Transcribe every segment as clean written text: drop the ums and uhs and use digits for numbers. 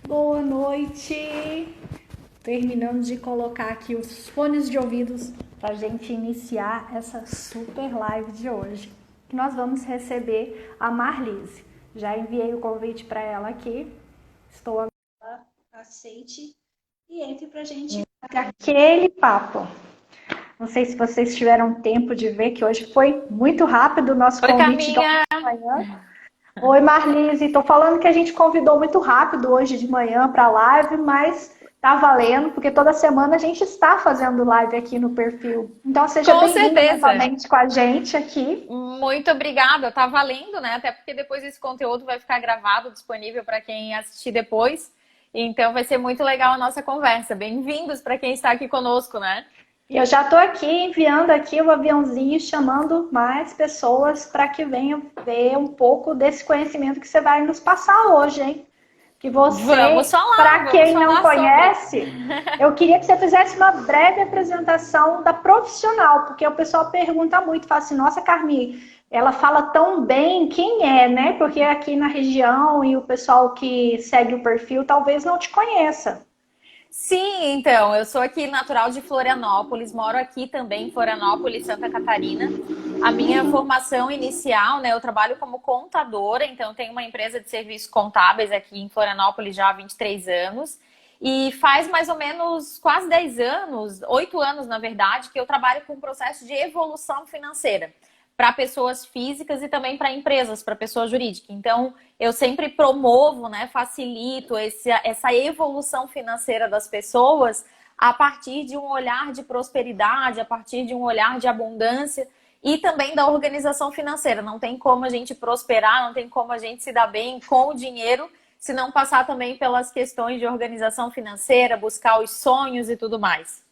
Boa noite! Terminando de colocar aqui os fones de ouvidos para a gente iniciar essa super live de hoje. Nós vamos receber a Marlise. Já enviei o convite para ela aqui. Estou agora, aceite e entre para a gente aquele papo. Não sei se vocês tiveram tempo de ver que hoje foi muito rápido o nosso Oi, convite de Carminha! manhã. Oi, Marlise. Estou falando que a gente convidou muito rápido hoje de manhã para a live, mas tá valendo, porque toda semana a gente está fazendo live aqui no perfil. Então, seja Com bem-vinda certeza! novamente com a gente aqui. Muito obrigada, tá valendo, né? Até porque depois esse conteúdo vai ficar gravado, disponível para quem assistir depois. Então vai ser muito legal a nossa conversa. Bem-vindos para quem está aqui conosco, né? E eu já estou aqui enviando aqui o aviãozinho, chamando mais pessoas para que venham ver um pouco desse conhecimento que você vai nos passar hoje, hein? Que você, para Vamos quem não falar sobre. conhece, eu queria que você fizesse uma breve apresentação da profissional, porque o pessoal pergunta muito, fala assim, nossa, Carmi, ela fala tão bem, quem é, né? Porque aqui na região e o pessoal que segue o perfil talvez não te conheça. Sim, então, eu sou aqui natural de Florianópolis, moro aqui também em Florianópolis, Santa Catarina. A minha formação inicial, né, eu trabalho como contadora, então tenho uma empresa de serviços contábeis aqui em Florianópolis já há 23 anos. E faz mais ou menos quase 10 anos, 8 anos na verdade, que eu trabalho com o processo de evolução financeira para pessoas físicas e também para empresas, para pessoa jurídica. Então, eu sempre promovo, né, facilito essa evolução financeira das pessoas a partir de um olhar de prosperidade, a partir de um olhar de abundância e também da organização financeira. Não tem como a gente prosperar, não tem como a gente se dar bem com o dinheiro se não passar também pelas questões de organização financeira, buscar os sonhos e tudo mais.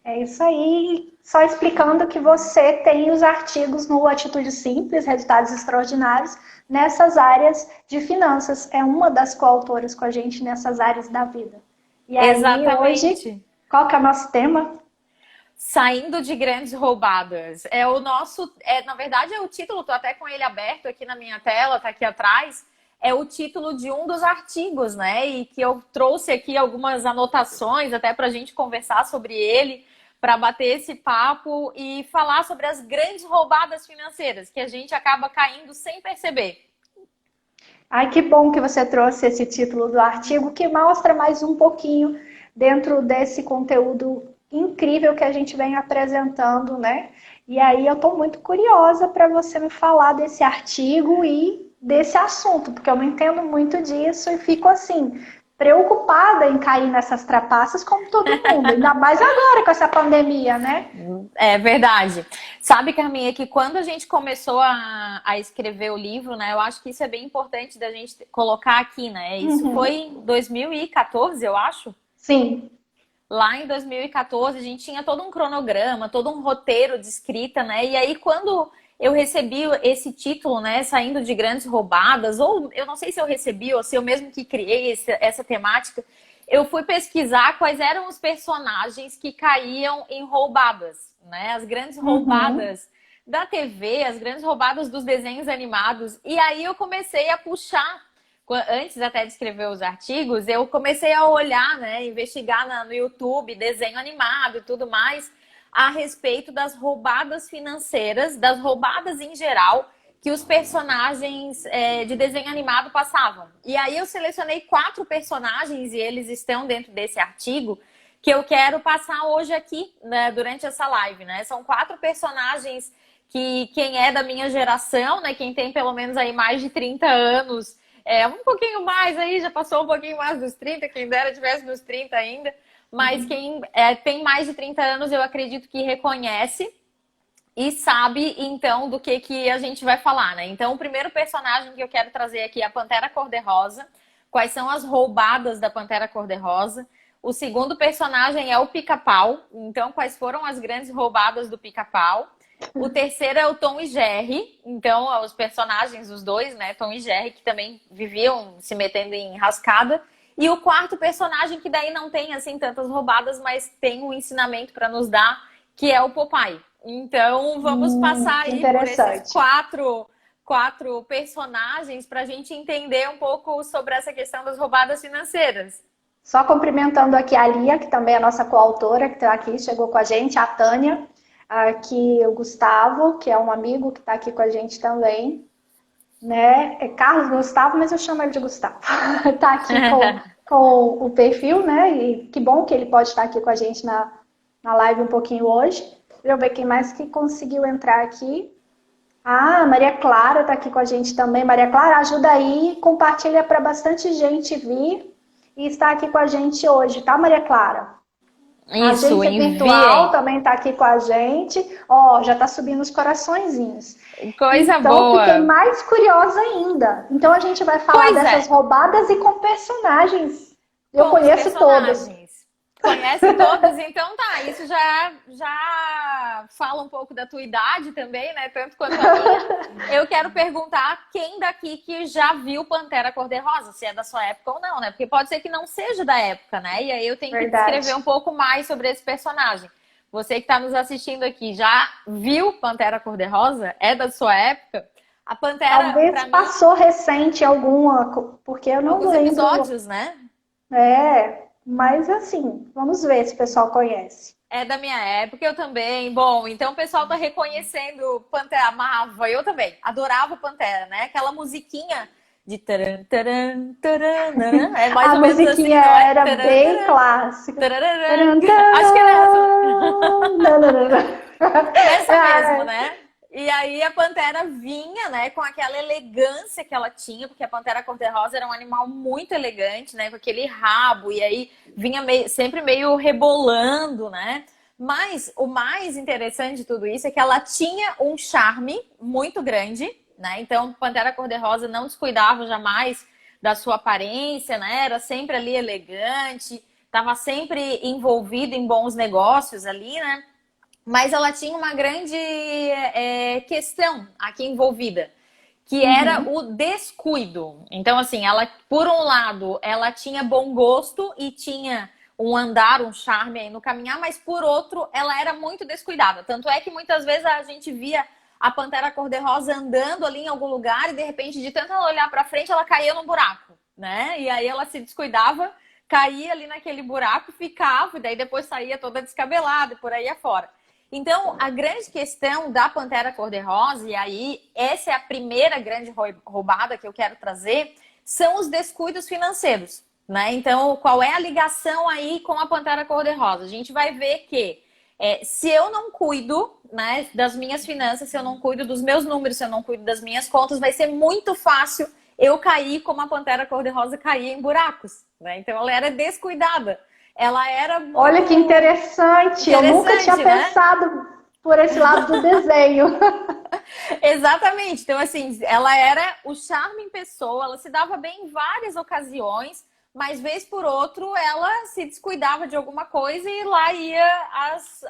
É isso aí, só explicando que você tem os artigos no Atitude Simples, Resultados Extraordinários, nessas áreas de finanças. É uma das coautoras com a gente nessas áreas da vida. E aí, hoje, Exatamente. qual que é o nosso tema? Saindo de grandes roubadas. É o nosso, na verdade é o título, tô até com ele aberto aqui na minha tela, tá aqui atrás. É o título de um dos artigos, né? E que eu trouxe aqui algumas anotações até para a gente conversar sobre ele, para bater esse papo e falar sobre as grandes roubadas financeiras que a gente acaba caindo sem perceber. Ai, que bom que você trouxe esse título do artigo, que mostra mais um pouquinho dentro desse conteúdo incrível que a gente vem apresentando, né? E aí eu estou muito curiosa para você me falar desse artigo e desse assunto, porque eu não entendo muito disso e fico assim, preocupada em cair nessas trapaças como todo mundo, ainda mais agora com essa pandemia, né? É verdade. Sabe, Carminha, que quando a gente começou a escrever o livro, né? Eu acho que isso é bem importante da gente colocar aqui, né? Isso foi Uhum. em 2014, eu acho. Sim. Lá em 2014, a gente tinha todo um cronograma, todo um roteiro de escrita, né? E aí, quando eu recebi esse título, né? Saindo de grandes roubadas, ou eu não sei se eu recebi ou se eu mesmo que criei essa temática, eu fui pesquisar quais eram os personagens que caíam em roubadas, né? As grandes Uhum. roubadas da TV, as grandes roubadas dos desenhos animados. E aí eu comecei a puxar antes até de escrever os artigos, eu comecei a olhar, né, investigar no YouTube, desenho animado e tudo mais, a respeito das roubadas financeiras, das roubadas em geral, que os personagens de desenho animado passavam. E aí eu selecionei 4 personagens, e eles estão dentro desse artigo, que eu quero passar hoje aqui, né, durante essa live, né? São 4 personagens que quem é da minha geração, né, quem tem pelo menos aí mais de 30 anos, um pouquinho mais aí, já passou um pouquinho mais dos 30, quem dera tivesse nos 30 ainda, mas quem tem mais de 30 anos, eu acredito que reconhece e sabe, então, do que a gente vai falar, né? Então, o primeiro personagem que eu quero trazer aqui é a Pantera Cor-de-Rosa. Quais são as roubadas da Pantera Cor-de-Rosa? O segundo personagem é o Pica-Pau. Então, quais foram as grandes roubadas do Pica-Pau? O terceiro é o Tom e Jerry. Então, os personagens, os dois, né? Tom e Jerry, que também viviam se metendo em rascada. E o quarto personagem, que daí não tem, assim, tantas roubadas, mas tem um ensinamento para nos dar, que é o Popeye. Então, vamos passar Que aí por esses interessante. quatro personagens para a gente entender um pouco sobre essa questão das roubadas financeiras. Só cumprimentando aqui a Lia, que também é a nossa coautora, que está aqui, chegou com a gente, a Tânia, aqui o Gustavo, que é um amigo que está aqui com a gente também, né? É Carlos Gustavo, mas eu chamo ele de Gustavo. Está aqui com o perfil, né? E que bom que ele pode estar aqui com a gente na live um pouquinho hoje. Deixa eu ver quem mais que conseguiu entrar aqui. Ah, Maria Clara está aqui com a gente também. Maria Clara, ajuda aí, compartilha para bastante gente vir e estar aqui com a gente hoje, tá, Maria Clara? Isso, a agência virtual também está aqui com a gente. Ó, já está subindo os coraçõezinhos. Coisa então, boa. Fiquei mais curiosa ainda. Então a gente vai falar dessas roubadas e com personagens. Eu conheço todos. Conhece todos? Então tá, isso já fala um pouco da tua idade também, né? Tanto quanto a minha. Eu quero perguntar quem daqui que já viu Pantera Cor-de-Rosa, se é da sua época ou não, né? Porque pode ser que não seja da época, né? E aí eu tenho que descrever um pouco mais sobre esse personagem. Você que está nos assistindo aqui, já viu Pantera Cor-de-Rosa? É da sua época? A Pantera, talvez passou recente alguma, porque eu não lembro. Alguns episódios, né? Mas assim, vamos ver se o pessoal conhece. É da minha época, eu também. Bom, então o pessoal tá reconhecendo Pantera, amava, eu também. Adorava Pantera, né? Aquela musiquinha de taran, taran, taran, é mais ou menos assim, não é? Era taran, bem taran, clássica. Taran, acho que era essa. Essa mesmo, né? E aí a Pantera vinha, né, com aquela elegância que ela tinha, porque a Pantera Cor-de-Rosa era um animal muito elegante, né, com aquele rabo, e aí vinha sempre meio rebolando, né? Mas o mais interessante de tudo isso é que ela tinha um charme muito grande, né? Então, Pantera Cor-de-Rosa não descuidava jamais da sua aparência, né? Era sempre ali elegante, estava sempre envolvida em bons negócios ali, né? Mas ela tinha uma grande questão aqui envolvida, que era o descuido. Então, assim, ela, por um lado, ela tinha bom gosto e tinha um andar, um charme aí no caminhar, mas por outro, ela era muito descuidada. Tanto é que muitas vezes a gente via a Pantera Cor-de-Rosa andando ali em algum lugar e, de repente, de tanto ela olhar para frente, ela caía num buraco, né? E aí ela se descuidava, caía ali naquele buraco, ficava, e daí depois saía toda descabelada e por aí afora. Então, a grande questão da Pantera Cor-de-Rosa, e aí essa é a primeira grande roubada que eu quero trazer, são os descuidos financeiros, né? Então, qual é a ligação aí com a Pantera Cor-de-Rosa? A gente vai ver que se eu não cuido, né, das minhas finanças, se eu não cuido dos meus números, se eu não cuido das minhas contas, vai ser muito fácil eu cair como a Pantera Cor-de-Rosa caía em buracos, né? Então, ela era descuidada. Ela era muito... Olha que interessante, eu nunca tinha pensado por esse lado do desenho. Exatamente, então assim, ela era o charme em pessoa, ela se dava bem em várias ocasiões, mas vez por outro ela se descuidava de alguma coisa e lá ia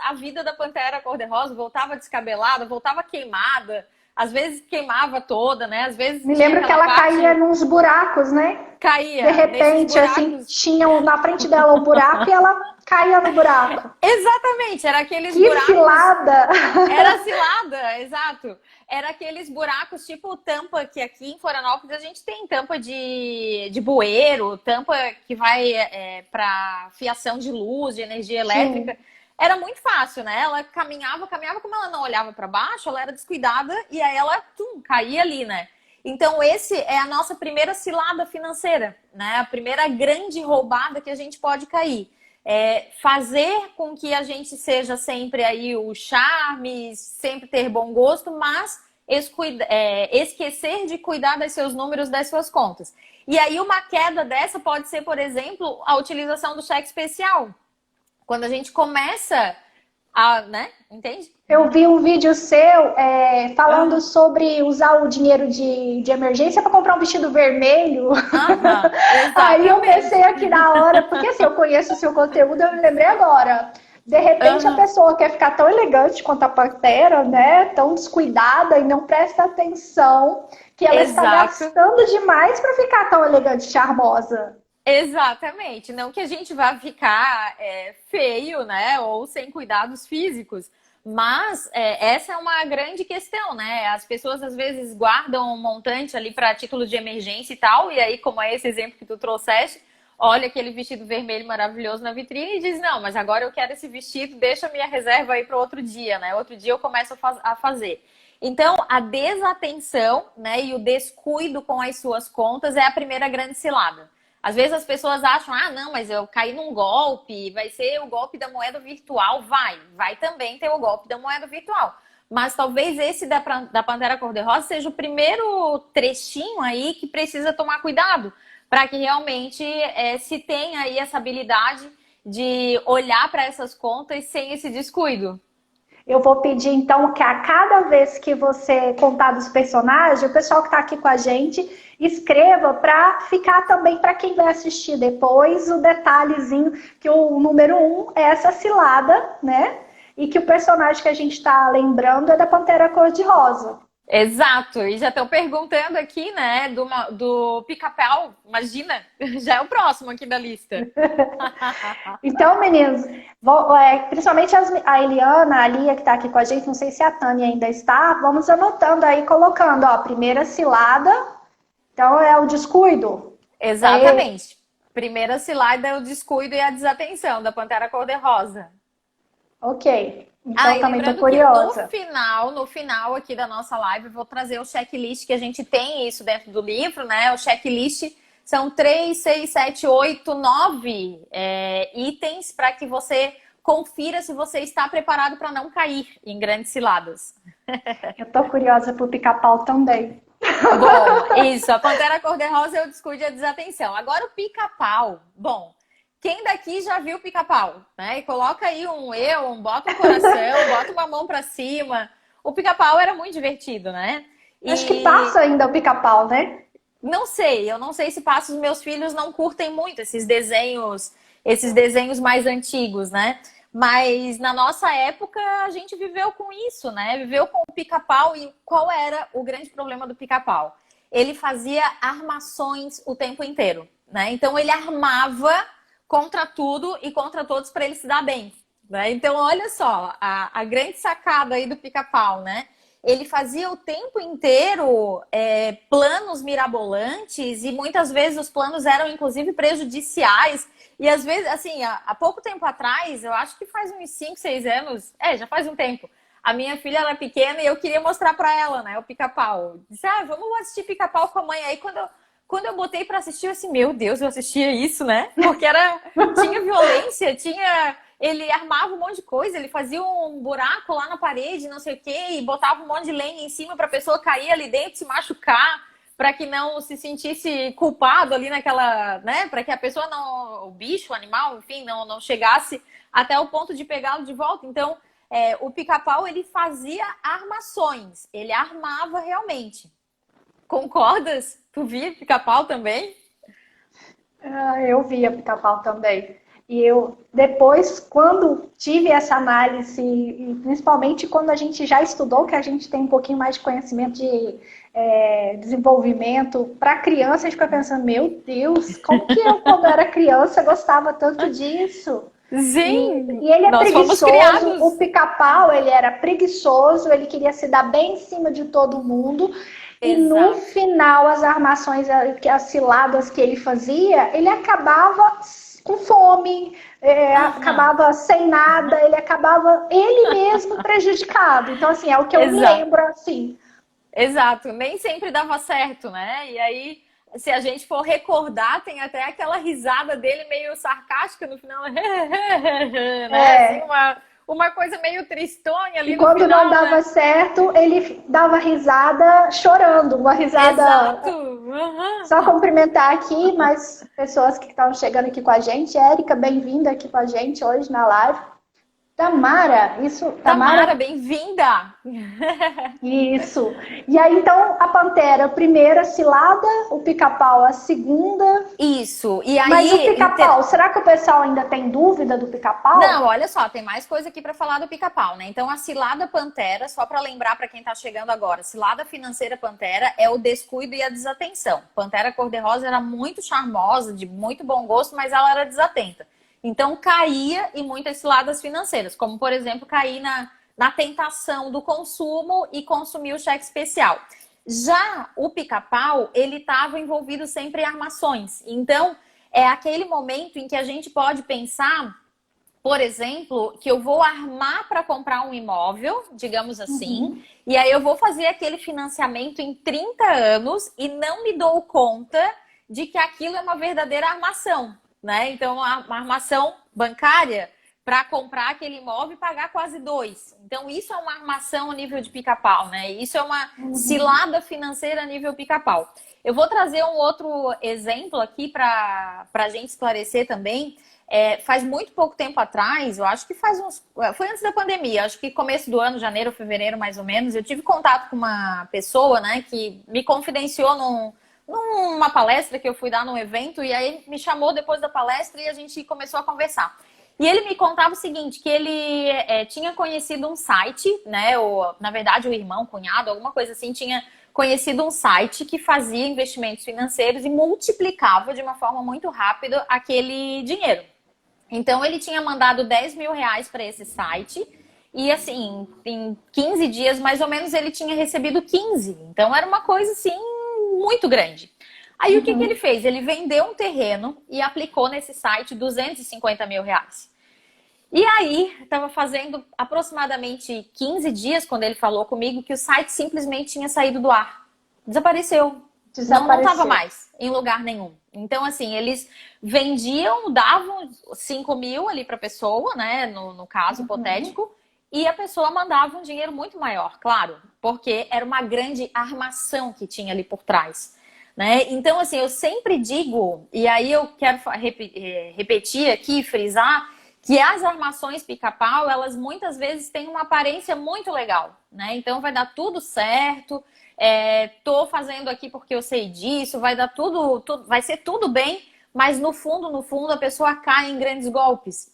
a vida da Pantera Cor-de-Rosa, voltava descabelada, voltava queimada, às vezes queimava toda, né? Às vezes me lembro que ela caía nos buracos, né? Caía. De repente, assim, tinha na frente dela um buraco e ela caía no buraco. Exatamente, era aqueles buracos. Que cilada! Era cilada, exato. Era aqueles buracos tipo tampa que aqui em Florianópolis a gente tem tampa de bueiro, tampa que vai para fiação de luz, de energia elétrica. Sim. Era muito fácil, né? Ela caminhava, como ela não olhava para baixo, ela era descuidada e aí ela caía ali, né? Então, esse é a nossa primeira cilada financeira, né? A primeira grande roubada que a gente pode cair. Fazer com que a gente seja sempre aí o charme, sempre ter bom gosto, mas esquecer de cuidar dos seus números, das suas contas. E aí, uma queda dessa pode ser, por exemplo, a utilização do cheque especial. Quando a gente começa a, né? Entende? Eu vi um vídeo seu falando sobre usar o dinheiro de emergência para comprar um vestido vermelho. Aí eu pensei aqui na hora, porque assim, eu conheço o seu conteúdo, eu me lembrei agora. De repente a pessoa quer ficar tão elegante quanto a Pantera, né? Tão descuidada e não presta atenção que ela está gastando demais para ficar tão elegante e charmosa. Exatamente, não que a gente vá ficar feio, né, ou sem cuidados físicos, Mas essa é uma grande questão, né? As pessoas às vezes guardam um montante ali para título de emergência e tal, e aí, como é esse exemplo que tu trouxeste, olha aquele vestido vermelho maravilhoso na vitrine e diz, não, mas agora eu quero esse vestido, deixa a minha reserva aí para outro dia, né? Outro dia eu começo a fazer. Então, a desatenção, né, e o descuido com as suas contas é a primeira grande cilada. Às vezes as pessoas acham, ah, não, mas eu caí num golpe, vai ser o golpe da moeda virtual. Vai também ter o golpe da moeda virtual. Mas talvez esse da Pantera Cor-de-Rosa seja o primeiro trechinho aí que precisa tomar cuidado, para que realmente se tenha aí essa habilidade de olhar para essas contas sem esse descuido. Eu vou pedir então que a cada vez que você contar dos personagens, o pessoal que está aqui com a gente escreva para ficar também para quem vai assistir depois o detalhezinho que o número 1 é essa cilada, né? E que o personagem que a gente está lembrando é da Pantera Cor-de-Rosa. Exato, e já estão perguntando aqui, né, do Pica-Pau, imagina, já é o próximo aqui da lista. Então, meninos, principalmente a Eliana, a Lia que está aqui com a gente, não sei se a Tânia ainda está, vamos anotando aí, colocando, ó, primeira cilada, então é o descuido. Exatamente. Primeira cilada é o descuido e a desatenção da Pantera Cor-de-Rosa. Ok. Então, também estou curiosa. Que no final aqui da nossa live, eu vou trazer o checklist, que a gente tem isso dentro do livro, né? O checklist são 3, 6, 7, 8, 9 itens para que você confira se você está preparado para não cair em grandes ciladas. Eu estou curiosa por Pica-Pau também. Bom, isso. A Pantera Cor-de-Rosa é o descuido e a desatenção. Agora o Pica-Pau. Bom, quem daqui já viu Pica-Pau, né? E coloca aí bota um coração, bota uma mão pra cima. O Pica-Pau era muito divertido, né? Acho que passa ainda o Pica-Pau, né? Não sei, eu não sei se passa. Os meus filhos não curtem muito esses desenhos mais antigos, né? Mas na nossa época a gente viveu com isso, né? Viveu com o Pica-Pau. E qual era o grande problema do Pica-Pau? Ele fazia armações o tempo inteiro, né? Então ele armava contra tudo e contra todos para ele se dar bem, né? Então, olha só, a grande sacada aí do Pica-Pau, né? Ele fazia o tempo inteiro planos mirabolantes e muitas vezes os planos eram, inclusive, prejudiciais. E às vezes, assim, há pouco tempo atrás, eu acho que faz uns 5, 6 anos, já faz um tempo, a minha filha era pequena e eu queria mostrar para ela, né, o Pica-Pau. Disse, vamos assistir Pica-Pau com a mãe. Aí quando eu botei pra assistir, eu assim, meu Deus, eu assistia isso, né? Porque tinha violência, ele armava um monte de coisa, ele fazia um buraco lá na parede, não sei o quê, e botava um monte de lenha em cima pra pessoa cair ali dentro, se machucar, pra que não se sentisse culpado ali naquela, né? Pra que a pessoa o bicho, o animal, enfim, não chegasse até o ponto de pegá-lo de volta. Então, o Pica-Pau, ele fazia armações, ele armava realmente. Concordas? Tu via Pica-Pau também? Eu via Pica-Pau também. E eu, depois, quando tive essa análise, e principalmente quando a gente já estudou, que a gente tem um pouquinho mais de conhecimento de desenvolvimento para criança, a gente fica pensando, meu Deus, como que eu, quando era criança, gostava tanto disso? Sim! E ele é preguiçoso, o Pica-Pau, ele era preguiçoso, ele queria se dar bem em cima de todo mundo. E no final, as armações, as ciladas que ele fazia, ele acabava com fome, acabava sem nada, ele acabava ele mesmo prejudicado. Então, assim, é o que eu me lembro, assim. Exato, nem sempre dava certo, né? E aí, se a gente for recordar, tem até aquela risada dele meio sarcástica no final, né? Assim, uma coisa meio tristonha ali no final. E quando não dava certo, ele dava risada chorando, uma risada... Exato! Só cumprimentar aqui mais pessoas que estão chegando aqui com a gente. Érica, bem-vinda aqui com a gente hoje na live. Tamara, bem-vinda! Isso. E aí, então, a Pantera, a primeira cilada, o Pica-Pau, a segunda. Isso. E aí, mas o Pica-Pau, será que o pessoal ainda tem dúvida do Pica-Pau? Não, olha só, tem mais coisa aqui para falar do Pica-Pau, né? Então, a cilada Pantera, só para lembrar para quem está chegando agora, cilada financeira Pantera é o descuido e a desatenção. Pantera Cor-de-Rosa era muito charmosa, de muito bom gosto, mas ela era desatenta. Então, caía em muitas ciladas financeiras, como, por exemplo, cair na tentação do consumo e consumir o cheque especial. Já o pica-pau, ele estava envolvido sempre em armações. Então, é aquele momento em que a gente pode pensar, por exemplo, que eu vou armar para comprar um imóvel, digamos assim, e aí eu vou fazer aquele financiamento em 30 anos e não me dou conta de que aquilo é uma verdadeira armação, né? Então, uma armação bancária para comprar aquele imóvel e pagar quase 2. Então, isso é uma armação a nível de pica-pau, né? Isso é uma cilada financeira a nível pica-pau. Eu vou trazer um outro exemplo aqui para a gente esclarecer também. Faz muito pouco tempo atrás, eu acho que foi antes da pandemia, acho que começo do ano, janeiro, fevereiro, mais ou menos, eu tive contato com uma pessoa, né, que me confidenciou numa palestra que eu fui dar num evento, e aí me chamou depois da palestra e a gente começou a conversar. E ele me contava o seguinte, que ele tinha conhecido um site, né, ou na verdade o irmão, o cunhado, alguma coisa assim, tinha conhecido um site que fazia investimentos financeiros e multiplicava de uma forma muito rápida aquele dinheiro. Então, ele tinha mandado 10 mil reais para esse site e, assim, em 15 dias, mais ou menos, ele tinha recebido 15. Então, era uma coisa, assim, muito grande. Aí, o que ele fez? Ele vendeu um terreno e aplicou nesse site 250 mil reais. E aí, estava fazendo aproximadamente 15 dias, quando ele falou comigo, que o site simplesmente tinha saído do ar. Desapareceu. Não estava mais em lugar nenhum. Então, assim, eles vendiam, davam 5 mil ali para a pessoa, né? No caso hipotético, e a pessoa mandava um dinheiro muito maior, claro, porque era uma grande armação que tinha ali por trás. Né? Então, assim, eu sempre digo, e aí eu quero repetir aqui, frisar, que as armações pica-pau, elas muitas vezes têm uma aparência muito legal, né? Então vai dar tudo certo, tô fazendo aqui porque eu sei disso, vai dar tudo, vai ser tudo bem, mas no fundo, a pessoa cai em grandes golpes.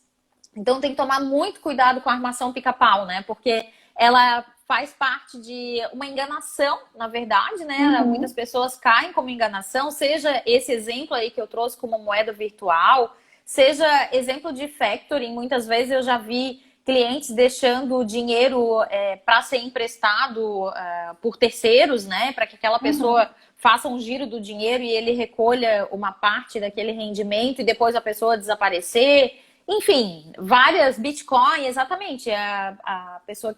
Então tem que tomar muito cuidado com a armação pica-pau, né? Porque ela faz parte de uma enganação, na verdade, né? Muitas pessoas caem como enganação, seja esse exemplo aí que eu trouxe como moeda virtual, seja exemplo de factoring. Muitas vezes eu já vi clientes deixando o dinheiro para ser emprestado por terceiros, né? Para que aquela pessoa faça um giro do dinheiro e ele recolha uma parte daquele rendimento e depois a pessoa desaparecer. Enfim, várias Bitcoin, exatamente. A pessoa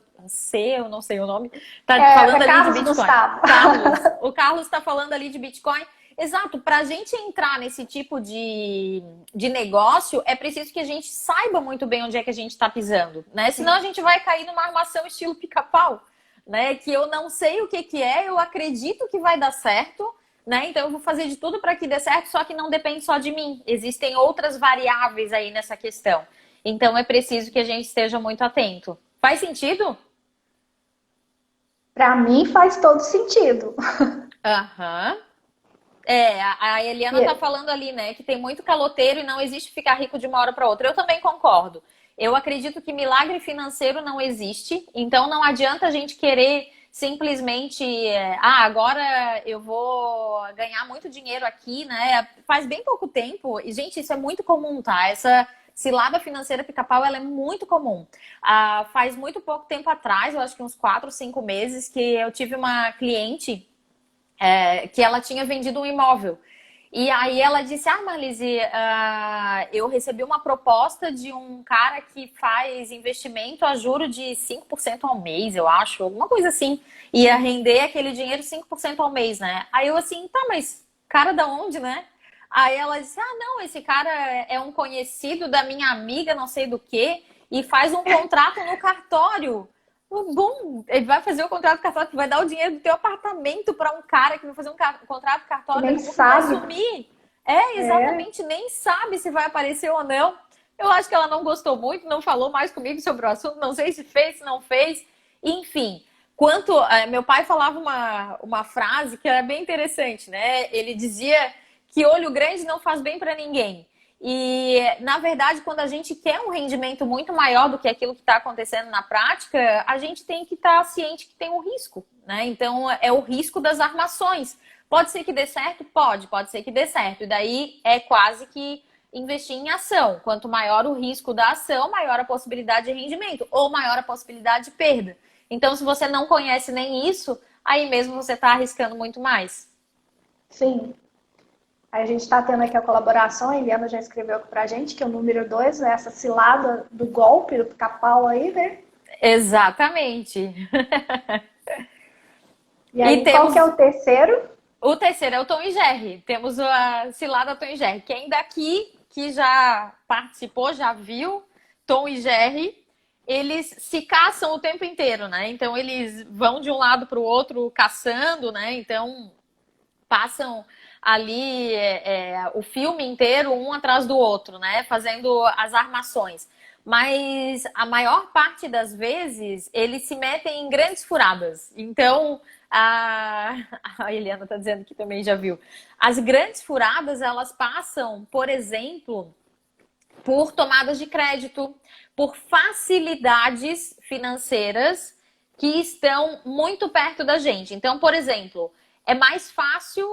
eu não sei o nome, tá falando ali Carlos de Bitcoin. Gustavo. O Carlos está falando ali de Bitcoin. Exato, para a gente entrar nesse tipo de negócio, é preciso que a gente saiba muito bem onde é que a gente está pisando, né? Senão a gente vai cair numa armação estilo pica-pau, né? Que eu não sei o que é, eu acredito que vai dar certo, né? Então eu vou fazer de tudo para que dê certo, só que não depende só de mim. Existem outras variáveis aí nessa questão. Então é preciso que a gente esteja muito atento. Faz sentido? Para mim faz todo sentido. Aham. A Eliana tá falando ali, né, que tem muito caloteiro e não existe ficar rico de uma hora para outra. Eu também concordo. Eu acredito que milagre financeiro não existe, então não adianta a gente querer simplesmente, agora eu vou ganhar muito dinheiro aqui, né? Faz bem pouco tempo, e gente, isso é muito comum, tá? Essa cilada financeira pica-pau, ela é muito comum. Faz muito pouco tempo atrás, eu acho que uns 4 ou 5 meses, que eu tive uma cliente que ela tinha vendido um imóvel. E aí ela disse, Marlise, eu recebi uma proposta de um cara que faz investimento a juro de 5% ao mês, eu acho, alguma coisa assim. Ia render aquele dinheiro 5% ao mês, né? Aí eu assim, tá, mas cara da onde, né? Aí ela disse, não, esse cara é um conhecido da minha amiga, não sei do quê, e faz um contrato no cartório. Bom, ele vai fazer o contrato cartório, que vai dar o dinheiro do teu apartamento para um cara que vai fazer um contrato cartório, nem daqui a pouco sabe. vai sumir. Exatamente, nem sabe se vai aparecer ou não. Eu acho que ela não gostou muito, não falou mais comigo sobre o assunto, não sei se fez, se não fez. Enfim, meu pai falava uma frase que era bem interessante, né? Ele dizia que olho grande não faz bem para ninguém. E, na verdade, quando a gente quer um rendimento muito maior do que aquilo que está acontecendo na prática, a gente tem que estar ciente que tem um risco, né? Então, é o risco das armações. Pode ser que dê certo? Pode ser que dê certo. E daí é quase que investir em ação. Quanto maior o risco da ação, maior a possibilidade de rendimento, ou maior a possibilidade de perda. Então, se você não conhece nem isso, aí mesmo você está arriscando muito mais. Sim. A gente está tendo aqui a colaboração, a Eliana já escreveu aqui pra gente, que é o número 2, né? Essa cilada do golpe, do pica-pau aí, né? Exatamente. E aí, qual que é o terceiro? O terceiro é o Tom e Jerry. Temos a cilada Tom e Jerry. Quem daqui que já participou, já viu Tom e Jerry, eles se caçam o tempo inteiro, né? Então, eles vão de um lado para o outro caçando, né? Então, passam ali o filme inteiro um atrás do outro, né? Fazendo as armações. Mas a maior parte das vezes eles se metem em grandes furadas. Então, a Eliana está dizendo que também já viu. As grandes furadas, elas passam, por exemplo, por tomadas de crédito, por facilidades financeiras que estão muito perto da gente. Então, por exemplo, é mais fácil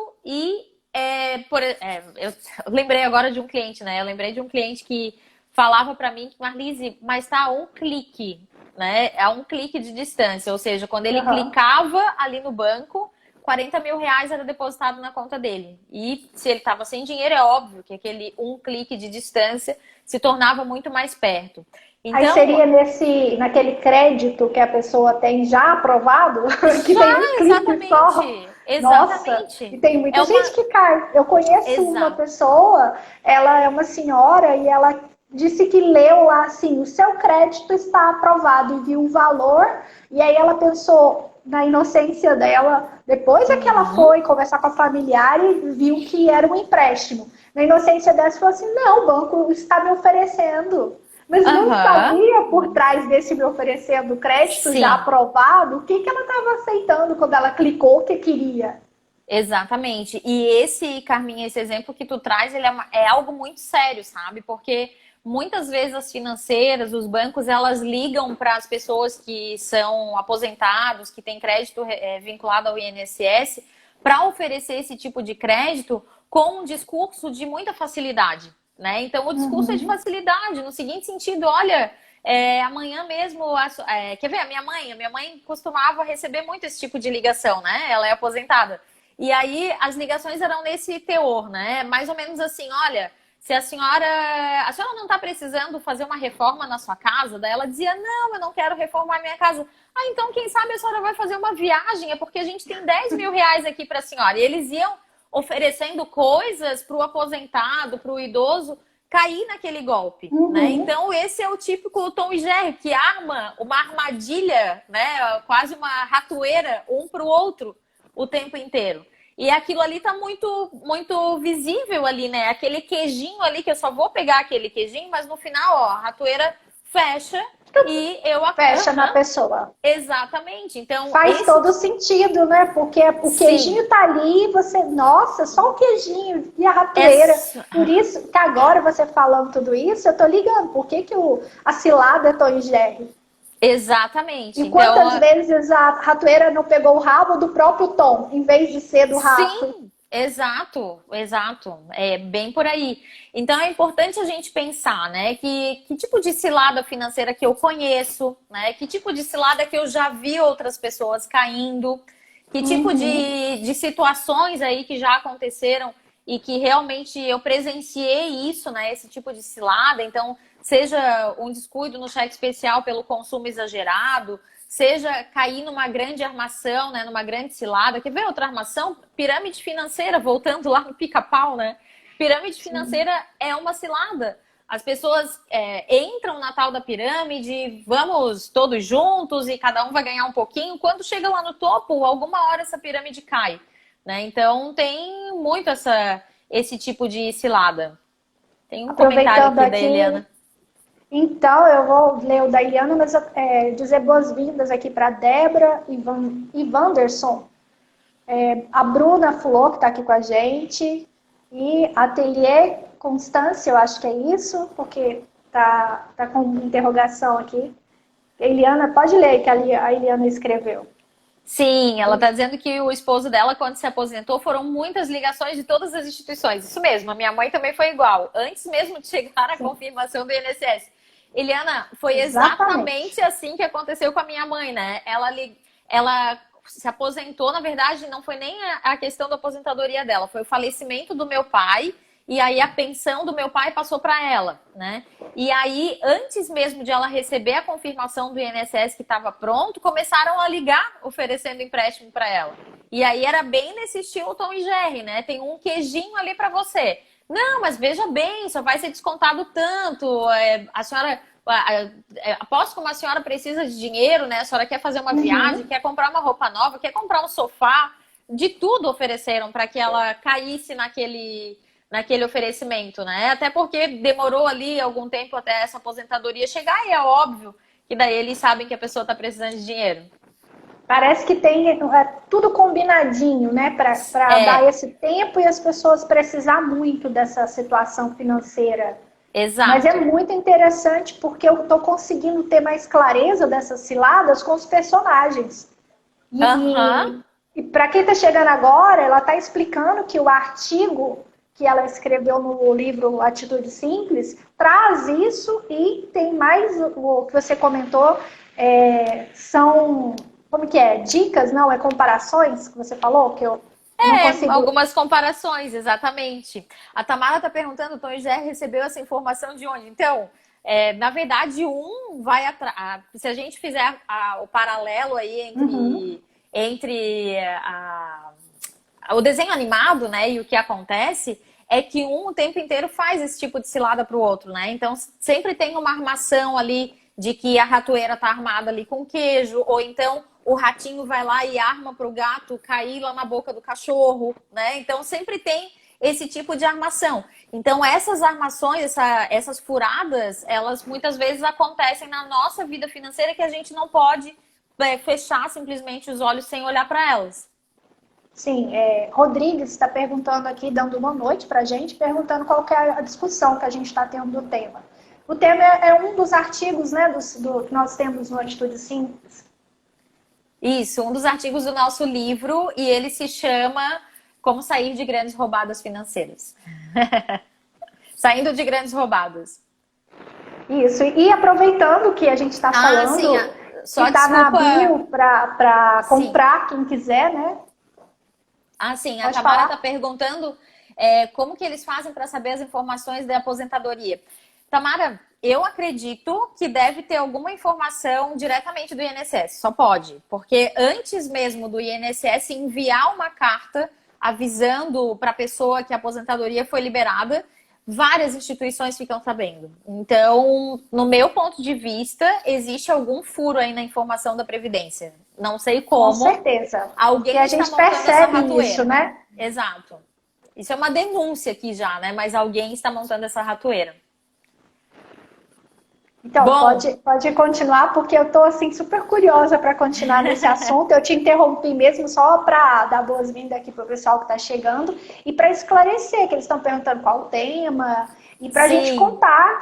eu lembrei agora de um cliente, né? Eu lembrei de um cliente que falava para mim que, Marlise, mas tá a um clique, né? A um clique de distância. Ou seja, quando ele clicava ali no banco, 40 mil reais era depositado na conta dele. E se ele estava sem dinheiro, é óbvio que aquele um clique de distância se tornava muito mais perto. Então, aí seria naquele crédito que a pessoa tem já aprovado, que tem um clique só. Exatamente. Nossa, e tem muita gente que cai. Eu conheço uma pessoa, ela é uma senhora e ela disse que leu lá assim, o seu crédito está aprovado e viu o valor, e aí ela pensou na inocência dela, depois é que ela foi conversar com a familiar e viu que era um empréstimo. Na inocência dela, falou assim, não, o banco está me oferecendo. Mas não sabia por trás desse me oferecendo crédito já aprovado, o que ela estava aceitando quando ela clicou o que queria. Exatamente. E Carminha, esse exemplo que tu traz, ele é algo muito sério, sabe? Porque muitas vezes as financeiras, os bancos, elas ligam para as pessoas que são aposentados, que têm crédito vinculado ao INSS, para oferecer esse tipo de crédito com um discurso de muita facilidade, né? Então, o discurso é de facilidade, no seguinte sentido, olha, amanhã mesmo, quer ver, a minha mãe costumava receber muito esse tipo de ligação, né? Ela é aposentada. E aí, as ligações eram nesse teor, né? Mais ou menos assim, olha, se a senhora não está precisando fazer uma reforma na sua casa, daí ela dizia, não, eu não quero reformar minha casa. Ah, então quem sabe a senhora vai fazer uma viagem, é porque a gente tem 10 mil reais aqui para a senhora. E eles iam oferecendo coisas para o aposentado, para o idoso, cair naquele golpe, né? Então esse é o típico Tom e Jerry, que arma uma armadilha, né? Quase uma ratoeira, um para o outro o tempo inteiro. E aquilo ali tá muito, muito visível ali, né? Aquele queijinho ali, que eu só vou pegar aquele queijinho, mas no final, ó, a ratoeira fecha e eu fecha na pessoa. Exatamente. Então, faz todo sentido, né? Porque o queijinho tá ali e você, nossa, só o queijinho e a ratoeira. Por isso que agora você falando tudo isso, eu tô ligando. Por que a cilada é Tom e Jerry? Exatamente. E quantas vezes a ratoeira não pegou o rabo do próprio Tom, em vez de ser do rato? Sim, exato. É bem por aí. Então é importante a gente pensar, né? Que tipo de cilada financeira que eu conheço, né? Que tipo de cilada que eu já vi outras pessoas caindo, que tipo de situações aí que já aconteceram e que realmente eu presenciei isso, né? Esse tipo de cilada. Então, seja um descuido no cheque especial pelo consumo exagerado, seja cair numa grande armação, né, numa grande cilada. Quer ver outra armação? Pirâmide financeira, voltando lá no pica-pau, né? Pirâmide financeira é uma cilada. As pessoas entram na tal da pirâmide, vamos todos juntos e cada um vai ganhar um pouquinho. Quando chega lá no topo, alguma hora essa pirâmide cai, né? Então tem muito esse tipo de cilada. Tem um comentário aqui da Eliana. Então, eu vou ler o da Eliana, mas dizer boas-vindas aqui para Débora e Wanderson. A Bruna Flor, que está aqui com a gente. E Ateliê Constância, eu acho que é isso, porque tá com interrogação aqui. Eliana, pode ler que a Eliana escreveu. Sim, ela está dizendo que o esposo dela, quando se aposentou, foram muitas ligações de todas as instituições. Isso mesmo, a minha mãe também foi igual. Antes mesmo de chegar a Sim, confirmação do INSS. Eliana, foi exatamente. exatamente assim que aconteceu com a minha mãe, né? Ela se aposentou, na verdade, não foi nem a questão da aposentadoria dela, foi o falecimento do meu pai, e aí a pensão do meu pai passou para ela, né? E aí, antes mesmo de ela receber a confirmação do INSS que estava pronto, começaram a ligar oferecendo empréstimo para ela. E aí era bem nesse estilo Tom e Jerry, né? Tem um queijinho ali para você. Não, mas veja bem, só vai ser descontado tanto. A senhora, aposto como a senhora precisa de dinheiro, né? A senhora quer fazer uma viagem, Uhum. quer comprar uma roupa nova, quer comprar um sofá. De tudo ofereceram para que ela caísse naquele oferecimento, né? Até porque demorou ali algum tempo até essa aposentadoria chegar e é óbvio que daí eles sabem que a pessoa está precisando de dinheiro. Parece que tem tudo combinadinho, né, para dar É, esse tempo e as pessoas precisar muito dessa situação financeira. Mas é exato. muito interessante porque eu estou conseguindo ter mais clareza dessas ciladas com os personagens. Aham. E para quem está chegando agora, ela está explicando que o artigo que ela escreveu no livro Atitude Simples traz isso e tem mais o que você comentou, são, como que é? Dicas, não? É comparações que você falou, que eu não consigo... Algumas comparações, exatamente. A Tamara está perguntando, o Tom José recebeu essa informação de onde? Então, na verdade, um vai atrás. Se a gente fizer o paralelo aí Uhum. entre o desenho animado, né, e o que acontece é que um o tempo inteiro faz esse tipo de cilada para o outro, né? Então sempre tem uma armação ali de que a ratoeira tá armada ali com queijo, ou então o ratinho vai lá e arma para o gato cair lá na boca do cachorro, né? Então sempre tem esse tipo de armação. Então essas armações, essas furadas, elas muitas vezes acontecem na nossa vida financeira que a gente não pode fechar simplesmente os olhos sem olhar para elas. Sim, Rodrigues está perguntando aqui, dando uma noite para a gente, perguntando qual que é a discussão que a gente está tendo do tema. O tema é um dos artigos, né, que nós temos no Atitude Simples. Isso, um dos artigos do nosso livro e ele se chama Como Sair de Grandes Roubadas Financeiras. Saindo de grandes roubadas. Isso, e aproveitando que a gente está Ah, sim, falando, que só está na desculpa. bio para Sim. comprar quem quiser, né? Ah, sim, a Pode Tamara está falar. perguntando como que eles fazem para saber as informações da aposentadoria. Tamara, eu acredito que deve ter alguma informação diretamente do INSS, só pode, porque antes mesmo do INSS enviar uma carta avisando para a pessoa que a aposentadoria foi liberada, várias instituições ficam sabendo. Então, no meu ponto de vista, existe algum furo aí na informação da Previdência. Não sei Com como, certeza, porque alguém a está gente montando essa percebe isso, ratoeira. né? Exato. Isso é uma denúncia aqui já, né? Mas alguém está montando essa ratoeira. Então, Bom, pode continuar, porque eu estou assim, super curiosa para continuar nesse assunto. Eu te interrompi mesmo só para dar boas-vindas aqui para o pessoal que está chegando e para esclarecer, que eles estão perguntando qual o tema, e para a gente sim, contar,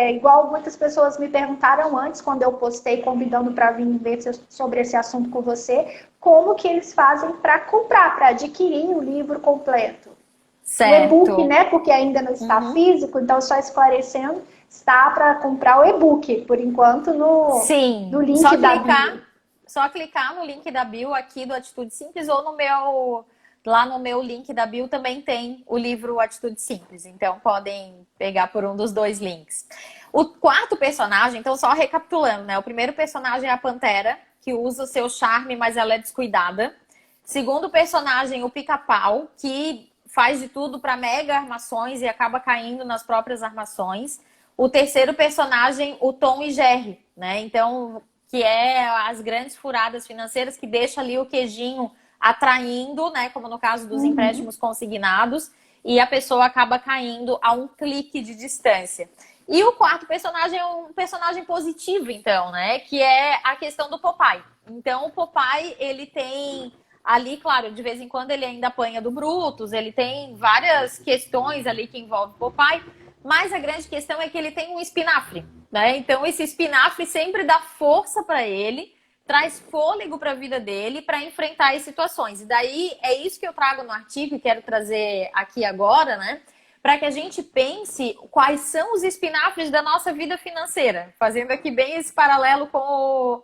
igual muitas pessoas me perguntaram antes, quando eu postei convidando para vir ver sobre esse assunto com você, como que eles fazem para comprar, para adquirir o livro completo. O e-book, certo. né? Porque ainda não está Uhum. físico, então só esclarecendo, está para comprar o e-book, por enquanto, no Sim, link da bio. só clicar no link da bio aqui do Atitude Simples ou lá no meu link da bio também tem o livro Atitude Simples. Então podem pegar por um dos dois links. O quarto personagem, então só recapitulando, né? O primeiro personagem é a Pantera, que usa o seu charme, mas ela é descuidada. Segundo personagem, o Pica-Pau, que faz de tudo para mega armações e acaba caindo nas próprias armações. O terceiro personagem, o Tom e Jerry, né? Então, que é as grandes furadas financeiras que deixa ali o queijinho atraindo, né? Como no caso dos Uhum. empréstimos consignados, e a pessoa acaba caindo a um clique de distância. E o quarto personagem é um personagem positivo, então, né? Que é a questão do Popeye. Então, o Popeye, ele tem ali, claro, de vez em quando ele ainda apanha do Brutus, ele tem várias questões ali que envolvem o Popeye, mas a grande questão é que ele tem um espinafre, né? Então esse espinafre sempre dá força para ele traz fôlego para a vida dele para enfrentar as situações. E daí é isso que eu trago no artigo e quero trazer aqui agora, né? Para que a gente pense quais são os espinafres da nossa vida financeira. Fazendo aqui bem esse paralelo com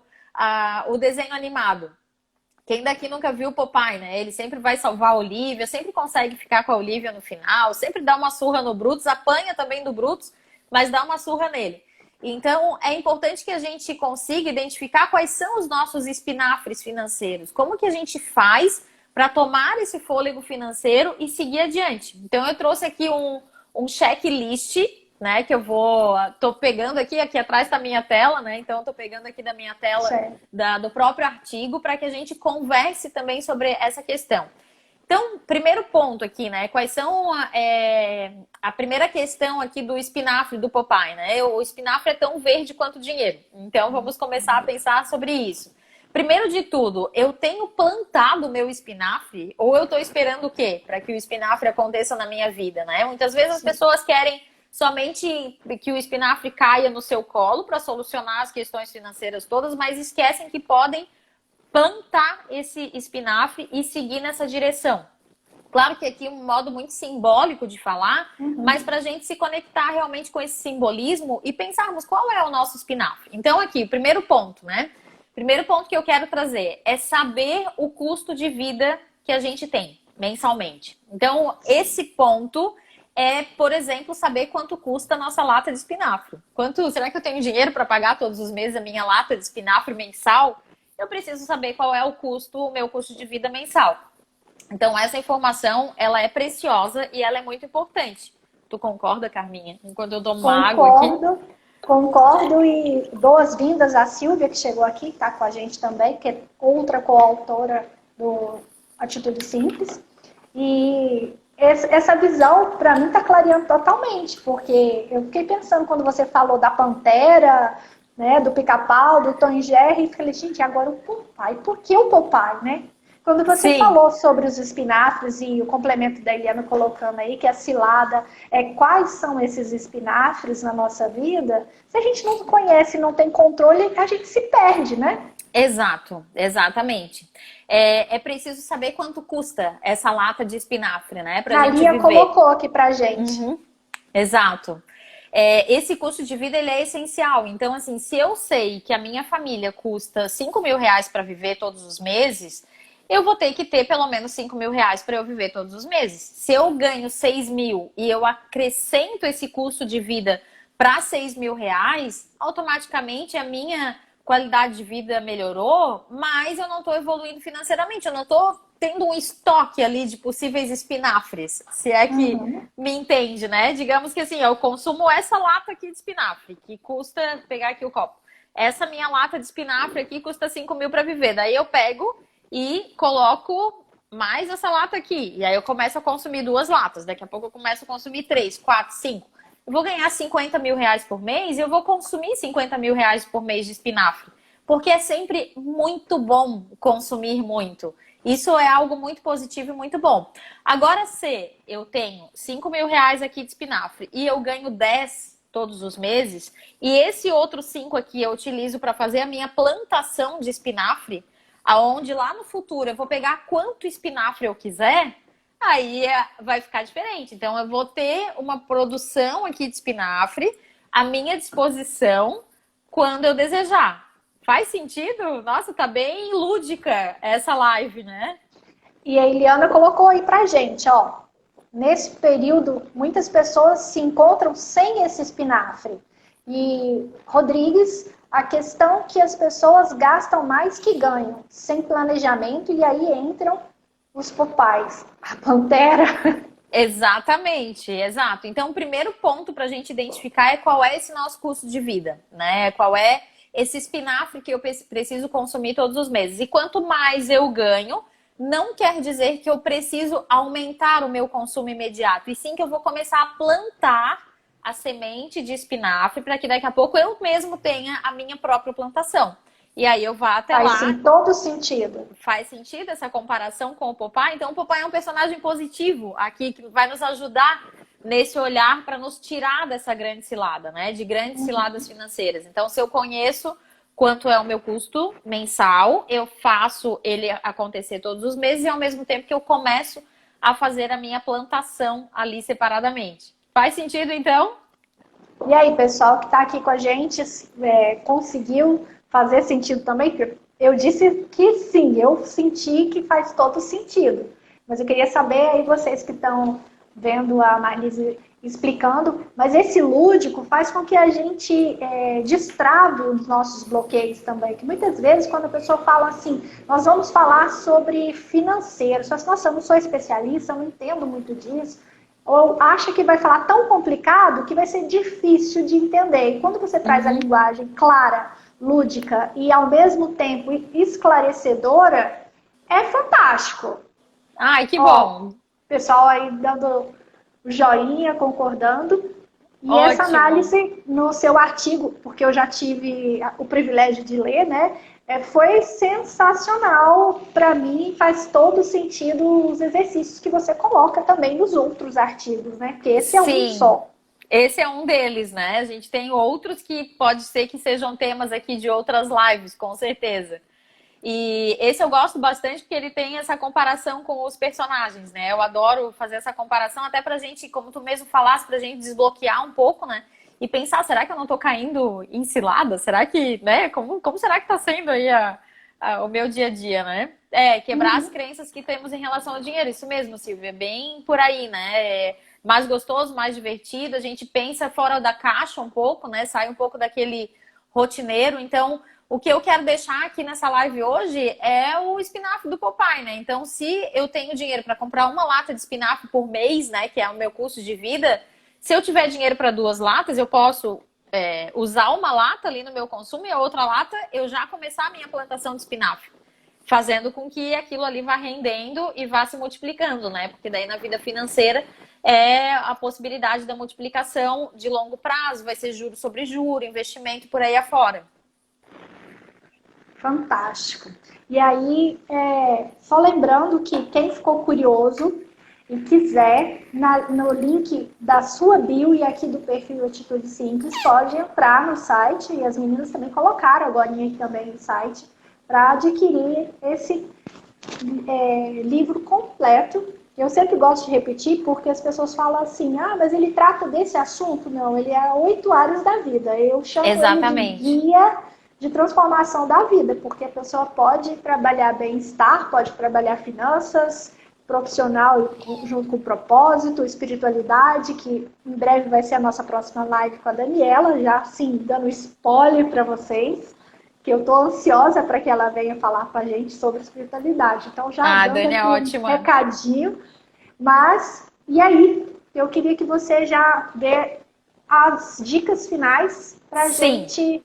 o desenho animado. Quem daqui nunca viu o Popeye, né? Ele sempre vai salvar a Olivia, sempre consegue ficar com a Olivia no final, sempre dá uma surra no Brutus, apanha também do Brutus, mas dá uma surra nele. Então, é importante que a gente consiga identificar quais são os nossos espinafres financeiros. Como que a gente faz para tomar esse fôlego financeiro e seguir adiante. Então, eu trouxe aqui um checklist, né? Que eu tô pegando aqui atrás da minha tela, né? Então, eu tô pegando aqui da minha tela do próprio artigo para que a gente converse também sobre essa questão. Então, primeiro ponto aqui, né? Quais são a primeira questão aqui do espinafre do Popeye, né? O espinafre é tão verde quanto o dinheiro. Então, vamos começar a pensar sobre isso. Primeiro de tudo, eu tenho plantado o meu espinafre ou eu estou esperando o quê? Para que o espinafre aconteça na minha vida, né? Muitas vezes as pessoas querem somente que o espinafre caia no seu colo para solucionar as questões financeiras todas, mas esquecem que podem plantar esse espinafre e seguir nessa direção. Claro que aqui é um modo muito simbólico de falar, mas para a gente se conectar realmente com esse simbolismo e pensarmos qual é o nosso espinafre. Então aqui, o primeiro ponto, né? Primeiro ponto que eu quero trazer é saber o custo de vida que a gente tem mensalmente. Então, esse ponto é, por exemplo, saber quanto custa a nossa lata de espinafre. Será que eu tenho dinheiro para pagar todos os meses a minha lata de espinafre mensal? Eu preciso saber qual é o meu custo de vida mensal. Então, essa informação, ela é preciosa e ela é muito importante. Tu concorda, Carminha? Enquanto eu dou uma água aqui. Concordo e boas-vindas à Silvia, que chegou aqui, está com a gente também, que é outra coautora do Atitude Simples. E essa visão, para mim, está clareando totalmente, porque eu fiquei pensando quando você falou da Pantera, né, do Pica-Pau, do Tom e Jerry, e falei, gente, agora o Popeye, por que o Popeye, né? Quando você falou sobre os espinafres e o complemento da Eliana colocando aí, que a cilada quais são esses espinafres na nossa vida, se a gente não conhece, não tem controle, a gente se perde, né? Exato, exatamente. É preciso saber quanto custa essa lata de espinafre, né? Pra gente viver. A Lia colocou aqui pra gente. Exato. Esse custo de vida, ele é essencial. Então, assim, se eu sei que a minha família custa 5 mil reais para viver todos os meses, eu vou ter que ter pelo menos 5 mil reais para eu viver todos os meses. Se eu ganho 6 mil e eu acrescento esse custo de vida para 6 mil reais, automaticamente a minha qualidade de vida melhorou, mas eu não estou evoluindo financeiramente, eu não estou tendo um estoque ali de possíveis espinafres, se é que me entende, né? Digamos que assim, eu consumo essa lata aqui de espinafre, que custa, pegar aqui o copo, essa minha lata de espinafre aqui custa 5 mil para viver, daí eu pego e coloco mais essa lata aqui, e aí eu começo a consumir 2 latas, daqui a pouco eu começo a consumir 3, 4, 5. Eu vou ganhar 50 mil reais por mês e eu vou consumir 50 mil reais por mês de espinafre. Porque é sempre muito bom consumir muito. Isso é algo muito positivo e muito bom. Agora, se eu tenho 5 mil reais aqui de espinafre e eu ganho 10 todos os meses, e esse outro 5 aqui eu utilizo para fazer a minha plantação de espinafre, aonde lá no futuro eu vou pegar quanto espinafre eu quiser, aí vai ficar diferente. Então, eu vou ter uma produção aqui de espinafre à minha disposição quando eu desejar. Faz sentido? Nossa, tá bem lúdica essa live, né? E a Eliana colocou aí pra gente, ó. Nesse período, muitas pessoas se encontram sem esse espinafre. E, Rodrigues, a questão que as pessoas gastam mais que ganham, sem planejamento, e aí entram os Popeyes, a Pantera. Exatamente, exato. Então, o primeiro ponto para a gente identificar é qual é esse nosso custo de vida, né? Qual é esse espinafre que eu preciso consumir todos os meses. E quanto mais eu ganho, não quer dizer que eu preciso aumentar o meu consumo imediato, e sim que eu vou começar a plantar a semente de espinafre para que daqui a pouco eu mesmo tenha a minha própria plantação. E aí eu vá até lá. Faz sim, todo sentido. Faz sentido essa comparação com o Popeye? Então o Popeye é um personagem positivo aqui, que vai nos ajudar nesse olhar para nos tirar dessa grande cilada, né? De grandes ciladas financeiras. Então, se eu conheço quanto é o meu custo mensal, eu faço ele acontecer todos os meses e ao mesmo tempo que eu começo a fazer a minha plantação ali separadamente. Faz sentido, então? E aí, pessoal que está aqui com a gente, conseguiu fazer sentido também? Porque eu disse que sim, eu senti que faz todo sentido. Mas eu queria saber aí, vocês que estão vendo a Marlise explicando, mas esse lúdico faz com que a gente destrave os nossos bloqueios também. Que muitas vezes, quando a pessoa fala assim, nós vamos falar sobre financeiro, só que, nossa, eu não sou especialista, eu não entendo muito disso, ou acha que vai falar tão complicado que vai ser difícil de entender. E quando você traz a linguagem clara, lúdica e ao mesmo tempo esclarecedora, é fantástico. Ai, que bom! Pessoal aí dando o joinha, concordando. E Ótimo. Essa análise no seu artigo, porque eu já tive o privilégio de ler, né? Foi sensacional para mim, faz todo sentido os exercícios que você coloca também nos outros artigos, né? Porque esse é um só. Esse é um deles, né? A gente tem outros que pode ser que sejam temas aqui de outras lives, com certeza. E esse eu gosto bastante porque ele tem essa comparação com os personagens, né? Eu adoro fazer essa comparação até pra gente, como tu mesmo falasse, pra gente desbloquear um pouco, né? E pensar, será que eu não tô caindo em cilada? Será que, né? Como será que tá sendo aí o meu dia a dia, né? Quebrar as crenças que temos em relação ao dinheiro. Isso mesmo, Silvia, é bem por aí, né? É mais gostoso, mais divertido. A gente pensa fora da caixa um pouco, né? Sai um pouco daquele rotineiro. Então, o que eu quero deixar aqui nessa live hoje é o espinafre do Popeye, né? Então, se eu tenho dinheiro para comprar uma lata de espinafre por mês, né? Que é o meu custo de vida, se eu tiver dinheiro para 2 latas, eu posso usar uma lata ali no meu consumo e a outra lata eu já começar a minha plantação de espinafre, fazendo com que aquilo ali vá rendendo e vá se multiplicando, né? Porque daí na vida financeira é a possibilidade da multiplicação de longo prazo, vai ser juro sobre juro, investimento por aí afora. Fantástico. E aí, só lembrando que quem ficou curioso e quiser, no link da sua bio e aqui do perfil Atitude Simples, pode entrar no site, e as meninas também colocaram agora aqui também no site, para adquirir esse livro completo. Eu sempre gosto de repetir, porque as pessoas falam assim, mas ele trata desse assunto? Não, ele é 8 áreas da vida. Eu chamo ele de guia de transformação da vida, porque a pessoa pode trabalhar bem-estar, pode trabalhar finanças, profissional junto com propósito, espiritualidade, que em breve vai ser a nossa próxima live com a Daniela, já sim, dando spoiler para vocês, que eu estou ansiosa para que ela venha falar com a gente sobre espiritualidade. Então já dando Dani, aqui um recadinho, mas e aí, eu queria que você já dê as dicas finais para a gente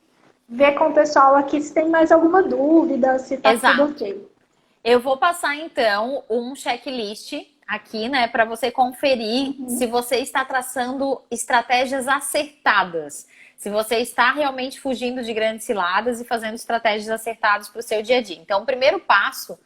ver com o pessoal aqui se tem mais alguma dúvida, se tá tudo ok. Eu vou passar, então, um checklist aqui, né, para você conferir se você está traçando estratégias acertadas. Se você está realmente fugindo de grandes ciladas e fazendo estratégias acertadas para o seu dia a dia. Então, o primeiro passo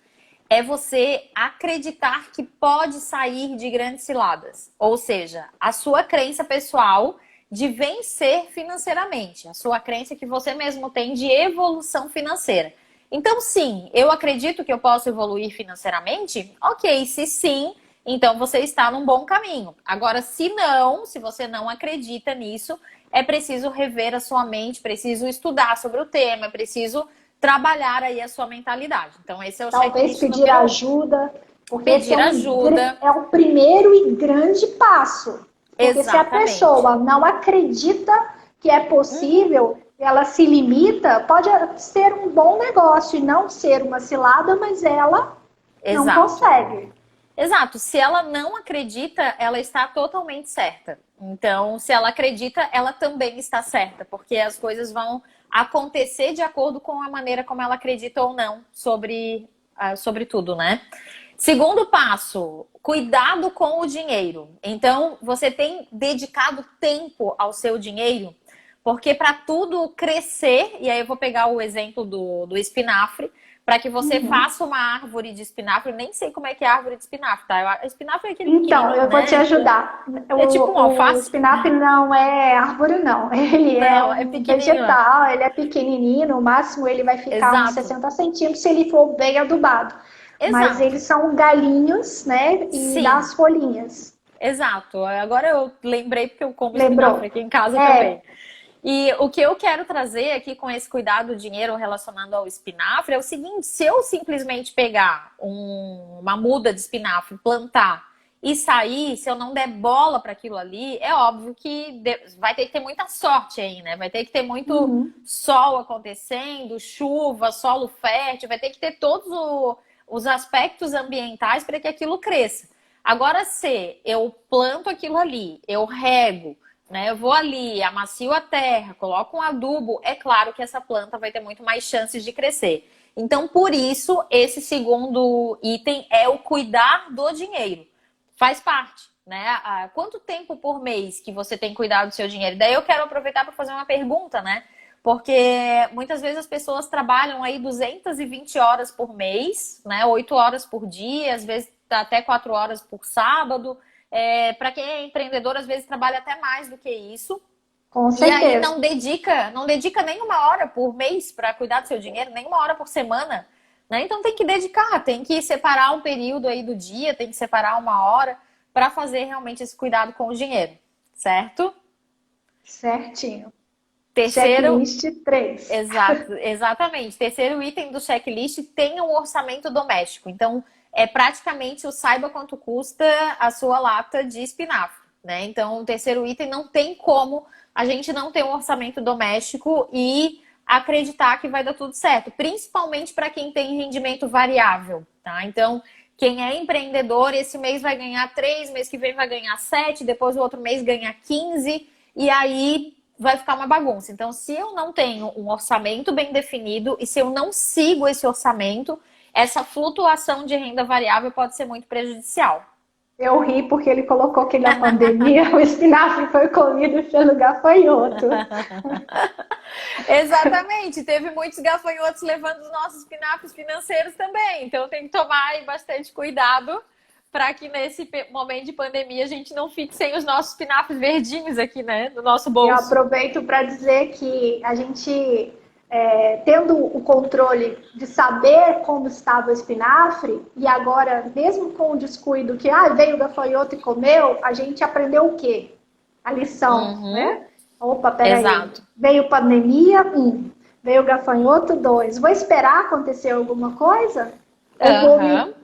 é você acreditar que pode sair de grandes ciladas. Ou seja, a sua crença pessoal de vencer financeiramente. A sua crença que você mesmo tem de evolução financeira. Então, sim, eu acredito que eu posso evoluir financeiramente? Ok, se sim, então você está num bom caminho. Agora, se não, se você não acredita nisso, é preciso rever a sua mente, preciso estudar sobre o tema, é preciso trabalhar aí a sua mentalidade. Então, esse é o checklist. Talvez pedir ajuda, porque pedir ajuda é o primeiro e grande passo. Porque Exatamente. Se a pessoa não acredita que é possível, ela se limita, pode ser um bom negócio e não ser uma cilada, mas ela não consegue. Exato. Se ela não acredita, ela está totalmente certa. Então, se ela acredita, ela também está certa, porque as coisas vão acontecer de acordo com a maneira como ela acredita ou não sobre tudo, né? Segundo passo, cuidado com o dinheiro. Então, você tem dedicado tempo ao seu dinheiro? Porque para tudo crescer, e aí eu vou pegar o exemplo do espinafre, para que você Uhum. faça uma árvore de espinafre. Eu nem sei como é que é a árvore de espinafre, tá? Espinafre é aquele Então, pequenininho, eu vou te né? ajudar. É tipo um O alface? espinafre não é árvore, não. Ele é Não, é um pequenininho, né? vegetal, ele é pequenininho, no máximo ele vai ficar uns Exato, 60 centímetros se ele for bem adubado. Mas exato. eles são galinhos, né? E dá Sim, as folhinhas. exato. Agora eu lembrei porque eu como espinafre Lembrou? aqui em casa também. É, E o que eu quero trazer aqui com esse cuidado do dinheiro relacionado ao espinafre é o seguinte: se eu simplesmente pegar uma muda de espinafre, plantar e sair, se eu não der bola para aquilo ali, é óbvio que vai ter que ter muita sorte aí, né? Vai ter que ter muito uhum, sol acontecendo, chuva, solo fértil, vai ter que ter todos os aspectos ambientais para que aquilo cresça. Agora, se eu planto aquilo ali, eu rego, né? Eu vou ali, amacio a terra, coloco um adubo, é claro que essa planta vai ter muito mais chances de crescer. Então, por isso, esse segundo item é o cuidar do dinheiro. Faz parte, né? Quanto tempo por mês que você tem cuidado do seu dinheiro? Daí eu quero aproveitar para fazer uma pergunta, né? Porque muitas vezes as pessoas trabalham aí 220 horas por mês, né? 8 horas por dia, às vezes até 4 horas por sábado. Para quem é empreendedor, às vezes trabalha até mais do que isso. com E aí certeza. não dedica nenhuma hora por mês para cuidar do seu dinheiro, nenhuma hora por semana, né? Então tem que dedicar, tem que separar um período aí do dia, tem que separar uma hora para fazer realmente esse cuidado com o dinheiro, certo? Certinho. Terceiro, Checklist 3. exatamente. Terceiro item do checklist, tenha um orçamento doméstico. Então, é praticamente o saiba quanto custa a sua lata de espinafre, né? Então, o terceiro item não tem como a gente não ter um orçamento doméstico e acreditar que vai dar tudo certo, principalmente para quem tem rendimento variável, tá? Então, quem é empreendedor, esse mês vai ganhar 3, mês que vem vai ganhar 7, depois o outro mês ganha 15, e aí vai ficar uma bagunça. Então, se eu não tenho um orçamento bem definido e se eu não sigo esse orçamento, essa flutuação de renda variável pode ser muito prejudicial. Eu ri porque ele colocou que na pandemia o espinafre foi comido e seu lugar foi outro. Exatamente, teve muitos gafanhotos levando os nossos espinafres financeiros também. Então tem que tomar aí bastante cuidado para que nesse momento de pandemia a gente não fique sem os nossos espinafres verdinhos aqui, né, no nosso Eu bolso. aproveito para dizer que a gente, tendo o controle de saber como estava o espinafre, e agora, mesmo com o descuido que veio o gafanhoto e comeu, a gente aprendeu o quê? A lição, Uhum, né? Opa, peraí. exato. Veio pandemia, veio gafanhoto, 2. Vou esperar acontecer alguma coisa? Ou vou me Aham.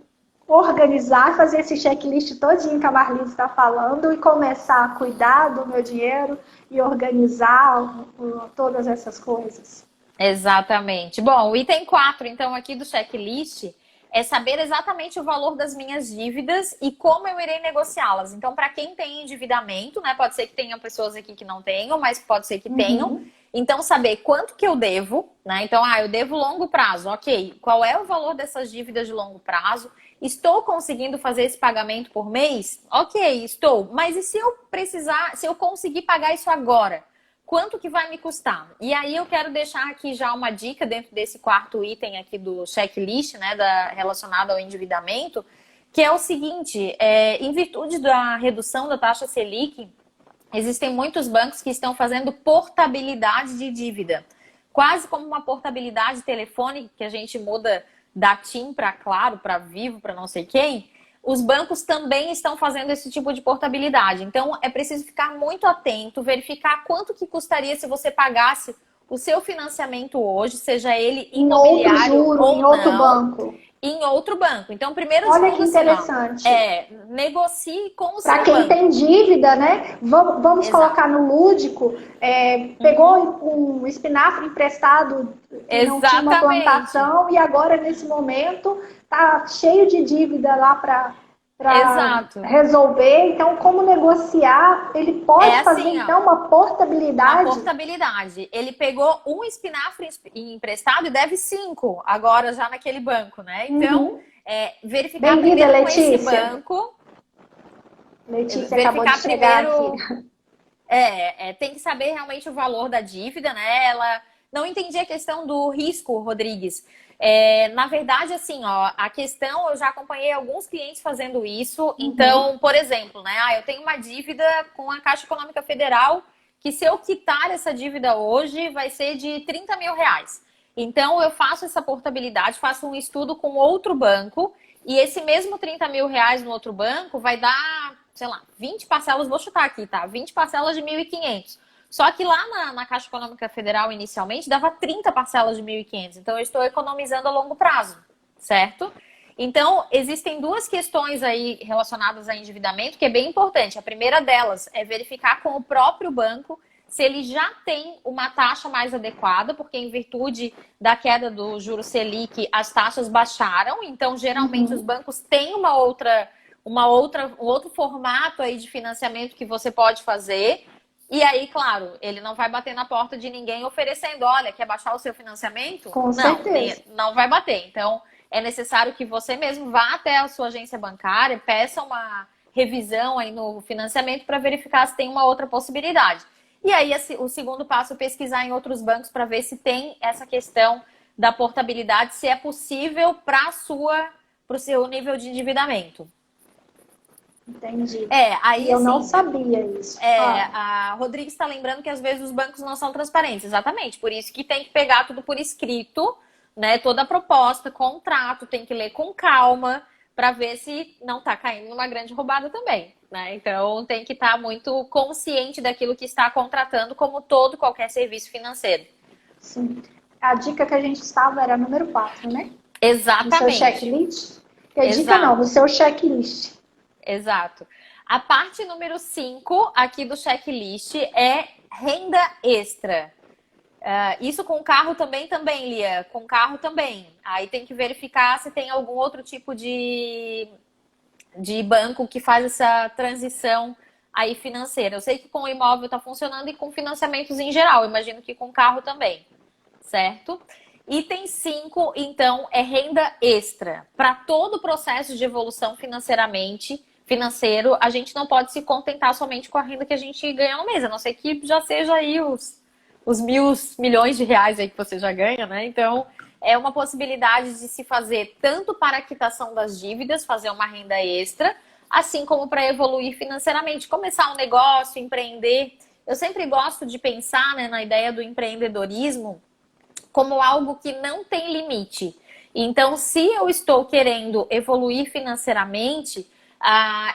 organizar, fazer esse checklist todinho que a Marlise está falando e começar a cuidar do meu dinheiro e organizar todas essas coisas. Exatamente. Bom, o item 4, então, aqui do checklist é saber exatamente o valor das minhas dívidas e como eu irei negociá-las. Então, para quem tem endividamento, né? Pode ser que tenham pessoas aqui que não tenham, mas pode ser que tenham. Uhum. Então, saber quanto que eu devo, né? Então, eu devo longo prazo, ok. Qual é o valor dessas dívidas de longo prazo? Estou conseguindo fazer esse pagamento por mês? Ok, estou. Mas e se eu precisar, se eu conseguir pagar isso agora? Quanto que vai me custar? E aí eu quero deixar aqui já uma dica dentro desse quarto item aqui do checklist, né, relacionado ao endividamento, que é o seguinte, em virtude da redução da taxa Selic, existem muitos bancos que estão fazendo portabilidade de dívida, quase como uma portabilidade telefônica que a gente muda da TIM para Claro, para Vivo, para não sei quem. Os bancos também estão fazendo esse tipo de portabilidade. Então, é preciso ficar muito atento, verificar quanto que custaria se você pagasse o seu financiamento hoje, seja ele Em outro imobiliário juro, em ou outro não, banco. em outro banco. Então, primeiro de Olha que tudo, assim, ó, interessante. negocie com o Para seu quem tem banco. dívida, né? Vamos colocar Exato. no lúdico, Uhum. pegou um espinafre emprestado que não tinha uma Exatamente. plantação e agora, nesse momento, tá cheio de dívida lá para Exato. resolver. Então, como negociar? Ele É pode fazer, assim, ó. então, uma Uma portabilidade? portabilidade. Ele pegou um espinafre emprestado e deve 5 agora já naquele banco, né? Então, Uhum. verificar Bem-vinda, primeiro com esse Letícia. banco, Letícia acabou de verificar chegar aqui. primeiro, tem que saber realmente o valor da dívida, né? Ela não entendi a questão do risco, Rodrigues. Na verdade, assim, ó, a questão, eu já acompanhei alguns clientes fazendo isso. Então, por exemplo, né? Eu tenho uma dívida com a Caixa Econômica Federal que se eu quitar essa dívida hoje vai ser de 30 mil reais. Então, eu faço essa portabilidade, faço um estudo com outro banco e esse mesmo 30 mil reais no outro banco vai dar, sei lá, 20 parcelas, vou chutar aqui, tá? 20 parcelas de 1.500. Só que lá na Caixa Econômica Federal, inicialmente, dava 30 parcelas de 1.500. Então, eu estou economizando a longo prazo, certo? Então, existem duas questões aí relacionadas a endividamento que é bem importante. A primeira delas é verificar com o próprio banco se ele já tem uma taxa mais adequada, porque em virtude da queda do juro Selic, as taxas baixaram. Então, geralmente, os bancos têm um outro formato aí de financiamento que você pode fazer. E aí, claro, ele não vai bater na porta de ninguém oferecendo, olha, quer baixar o seu financiamento? Com certeza. Não vai bater. Então, é necessário que você mesmo vá até a sua agência bancária, peça uma revisão aí no financiamento para verificar se tem uma outra possibilidade. E aí, o segundo passo é pesquisar em outros bancos para ver se tem essa questão da portabilidade, se é possível para o seu nível de endividamento. Entendi. Aí eu assim, não sabia isso. A Rodrigues está lembrando que às vezes os bancos não são transparentes. Exatamente. Por isso que tem que pegar tudo por escrito, né? Toda a proposta, contrato, tem que ler com calma para ver se não está caindo numa grande roubada também, né? Então tem que estar muito consciente daquilo que está contratando, como qualquer serviço financeiro. Sim. A dica que a gente estava era número 4, né? Exatamente. No seu checklist? Dica não, no seu checklist. Exato. A parte número 5 aqui do checklist é renda extra. Isso com carro também, Lia. Com carro também. Aí tem que verificar se tem algum outro tipo de banco que faz essa transição aí financeira. Eu sei que com o imóvel está funcionando e com financiamentos em geral. Eu imagino que com carro também, certo? Item 5, então, é renda extra. Para todo o processo de evolução financeiro, a gente não pode se contentar somente com a renda que a gente ganha no mês, a não ser que já seja aí os 1.000 milhões de reais aí que você já ganha, né? Então, é uma possibilidade de se fazer tanto para a quitação das dívidas, fazer uma renda extra, assim como para evoluir financeiramente, começar um negócio, empreender. Eu sempre gosto de pensar, né, na ideia do empreendedorismo como algo que não tem limite. Então, se eu estou querendo evoluir financeiramente,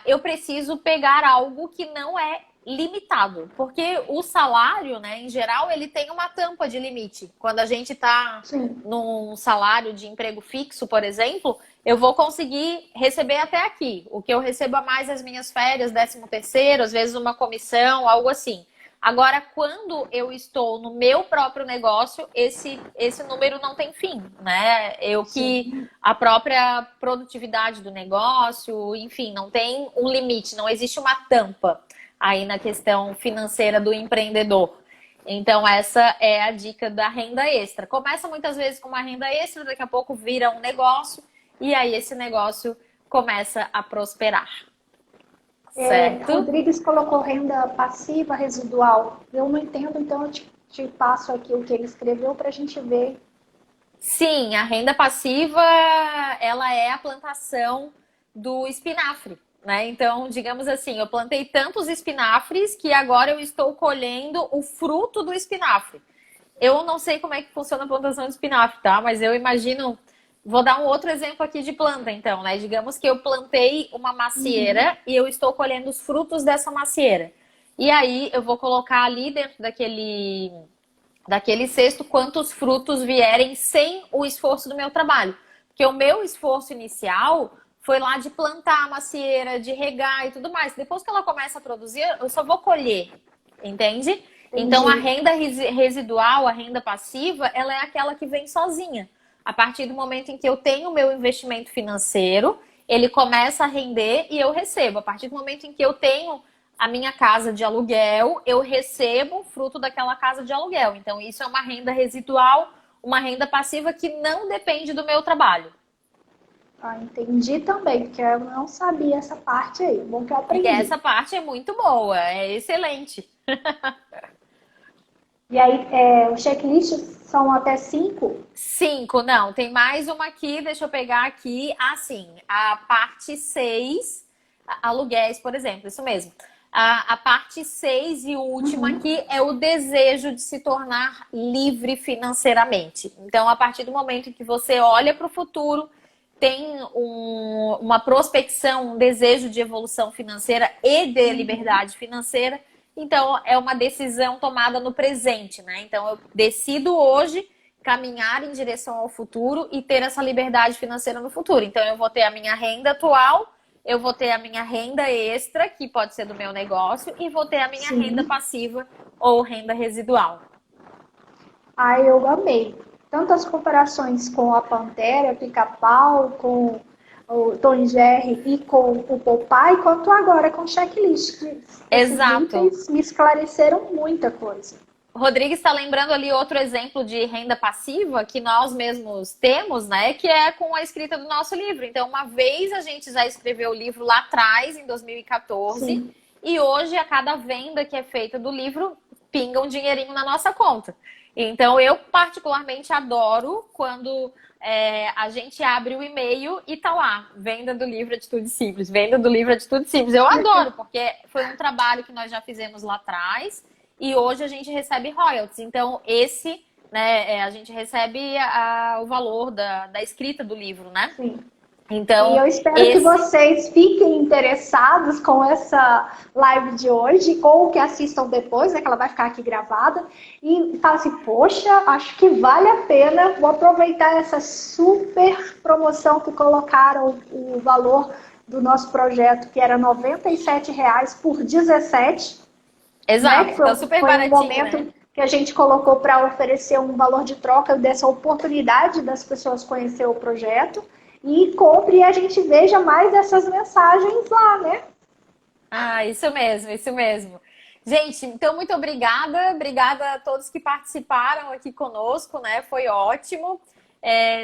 eu preciso pegar algo que não é limitado, porque o salário, né, em geral, ele tem uma tampa de limite. Quando a gente está num salário de emprego fixo, por exemplo, eu vou conseguir receber até aqui. O que eu recebo a mais as minhas férias, 13º, às vezes uma comissão, algo assim. Agora, quando eu estou no meu próprio negócio, esse número não tem fim, né? A própria produtividade do negócio, enfim, não tem um limite, não existe uma tampa aí na questão financeira do empreendedor. Então, essa é a dica da renda extra. Começa muitas vezes com uma renda extra, daqui a pouco vira um negócio, e aí esse negócio começa a prosperar. Certo? Rodrigues colocou renda passiva residual. Eu não entendo, então eu te passo aqui o que ele escreveu para a gente ver. Sim, a renda passiva, ela é a plantação do espinafre, né? Então, digamos assim, eu plantei tantos espinafres que agora eu estou colhendo o fruto do espinafre. Eu não sei como é que funciona a plantação de espinafre, tá? Mas eu imagino... Vou dar um outro exemplo aqui de planta, então, né? Digamos que eu plantei uma macieira e eu estou colhendo os frutos dessa macieira. E aí eu vou colocar ali dentro daquele cesto quantos frutos vierem sem o esforço do meu trabalho. Porque o meu esforço inicial foi lá de plantar a macieira, de regar e tudo mais. Depois que ela começa a produzir, eu só vou colher, entende? Então a renda residual, a renda passiva, ela é aquela que vem sozinha. A partir do momento em que eu tenho o meu investimento financeiro, ele começa a render e eu recebo. A partir do momento em que eu tenho a minha casa de aluguel, eu recebo fruto daquela casa de aluguel. Então, isso é uma renda residual, uma renda passiva que não depende do meu trabalho. Entendi também, porque eu não sabia essa parte aí. Bom que eu aprendi. E essa parte é muito boa, é excelente. E aí, o checklist são até 5? 5, não, tem mais uma aqui, deixa eu pegar aqui. Assim, a parte 6, aluguéis, por exemplo, isso mesmo. A parte 6 e última aqui é o desejo de se tornar livre financeiramente. Então, a partir do momento em que você olha para o futuro, tem uma prospecção, um desejo de evolução financeira e de liberdade financeira, então é uma decisão tomada no presente, né? Então, eu decido hoje caminhar em direção ao futuro e ter essa liberdade financeira no futuro. Então, eu vou ter a minha renda atual, eu vou ter a minha renda extra, que pode ser do meu negócio, e vou ter a minha renda passiva ou renda residual. Ai, eu amei. Tanto as comparações com a Pantera, Pica-Pau, com o Tom e Jerry e com o Popeye, quanto agora com o checklist. Esses Exato. itens me esclareceram muita coisa. Rodrigues está lembrando ali outro exemplo de renda passiva que nós mesmos temos, né? Que é com a escrita do nosso livro. Então, uma vez a gente já escreveu o livro lá atrás, em 2014, Sim. e hoje, a cada venda que é feita do livro, pinga um dinheirinho na nossa conta. Então, eu particularmente adoro quando a gente abre o e-mail e tá lá, venda do livro Atitude Simples, venda do livro Atitude Simples. Eu adoro, porque foi um trabalho que nós já fizemos lá atrás, e hoje a gente recebe royalties. Então, a gente recebe o valor da escrita do livro, né? Sim. Então, e eu espero que vocês fiquem interessados com essa live de hoje, ou que assistam depois, né, que ela vai ficar aqui gravada, e falem assim, poxa, acho que vale a pena, vou aproveitar essa super promoção que colocaram o valor do nosso projeto, que era R$ 97,00 por 17. Exato, né? tá super foi baratinho, um momento, né? Que a gente colocou para oferecer um valor de troca dessa oportunidade das pessoas conhecer o projeto e compre e a gente veja mais essas mensagens lá, né? Ah, isso mesmo, isso mesmo. Gente, então muito obrigada a todos que participaram aqui conosco, né? Foi ótimo.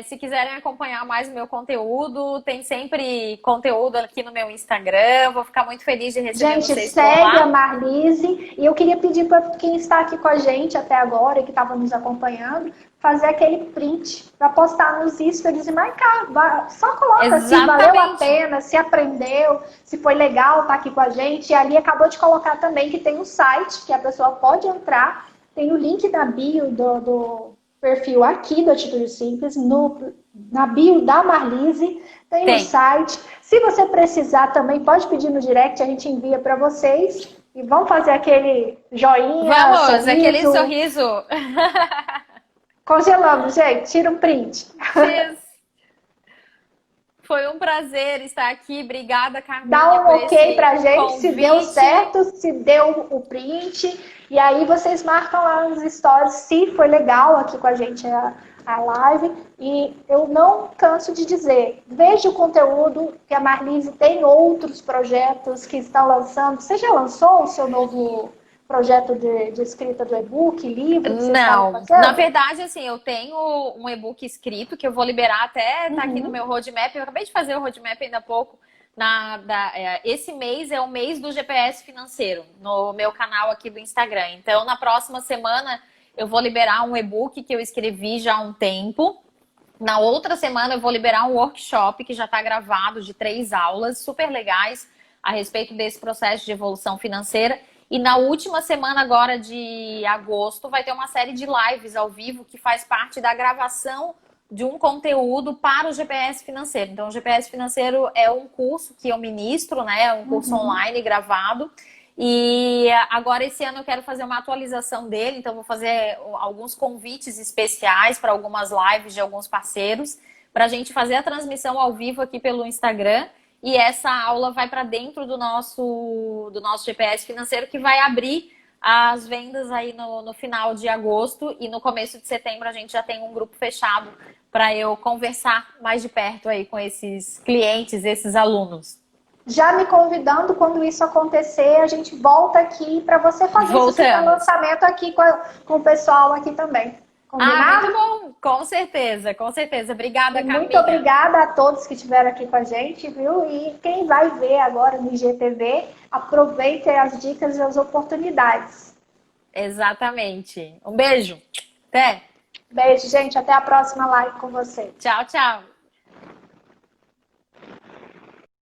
Se quiserem acompanhar mais o meu conteúdo, tem sempre conteúdo aqui no meu Instagram. Vou ficar muito feliz de receber Gente, vocês por segue lá. a Marlise. E eu queria pedir para quem está aqui com a gente até agora, que estava nos acompanhando, fazer aquele print para postar nos stories e marcar. Só coloca se valeu a pena, se aprendeu, se foi legal estar aqui com a gente. E ali acabou de colocar também que tem um site que a pessoa pode entrar. Tem o link na bio do perfil aqui do Atitude Simples, na bio da Marlise, tem o site. Se você precisar também, pode pedir no direct, a gente envia para vocês. E vamos fazer aquele joinha, Vamos, aquele sorriso. Congelamos, gente. Tira um print. Foi um prazer estar aqui. Obrigada, Carminha. Dá um ok pra gente, convite. se deu certo, se deu o print. E aí vocês marcam lá nos stories se foi legal aqui com a gente a live. E eu não canso de dizer, veja o conteúdo, que a Marlise tem outros projetos que estão lançando. Você já lançou o seu novo projeto de escrita do e-book, livro? Que Não, na verdade, assim, eu tenho um e-book escrito que eu vou liberar até tá aqui no meu roadmap. Eu acabei de fazer o roadmap ainda há pouco. Esse mês é o mês do GPS financeiro no meu canal aqui do Instagram. Então, na próxima semana eu vou liberar um e-book que eu escrevi já há um tempo. Na outra semana eu vou liberar um workshop que já está gravado de 3 aulas super legais a respeito desse processo de evolução financeira. E na última semana agora de agosto vai ter uma série de lives ao vivo que faz parte da gravação de um conteúdo para o GPS financeiro. Então, o GPS financeiro é um curso que eu ministro, né? É um curso online gravado. E agora esse ano eu quero fazer uma atualização dele, então vou fazer alguns convites especiais para algumas lives de alguns parceiros, para a gente fazer a transmissão ao vivo aqui pelo Instagram. E essa aula vai para dentro do nosso GPS financeiro, que vai abrir as vendas aí no final de agosto, e no começo de setembro a gente já tem um grupo fechado para eu conversar mais de perto aí com esses clientes, esses alunos. Já me convidando, quando isso acontecer, a gente volta aqui para você fazer esse super lançamento aqui com o pessoal aqui também. Combinado? Muito bom, com certeza, com certeza. Obrigada, Carminha. Muito obrigada a todos que estiveram aqui com a gente, viu? E quem vai ver agora no IGTV, aproveite as dicas e as oportunidades. Exatamente. Um beijo. Até. Beijo, gente. Até a próxima live com você. Tchau, tchau.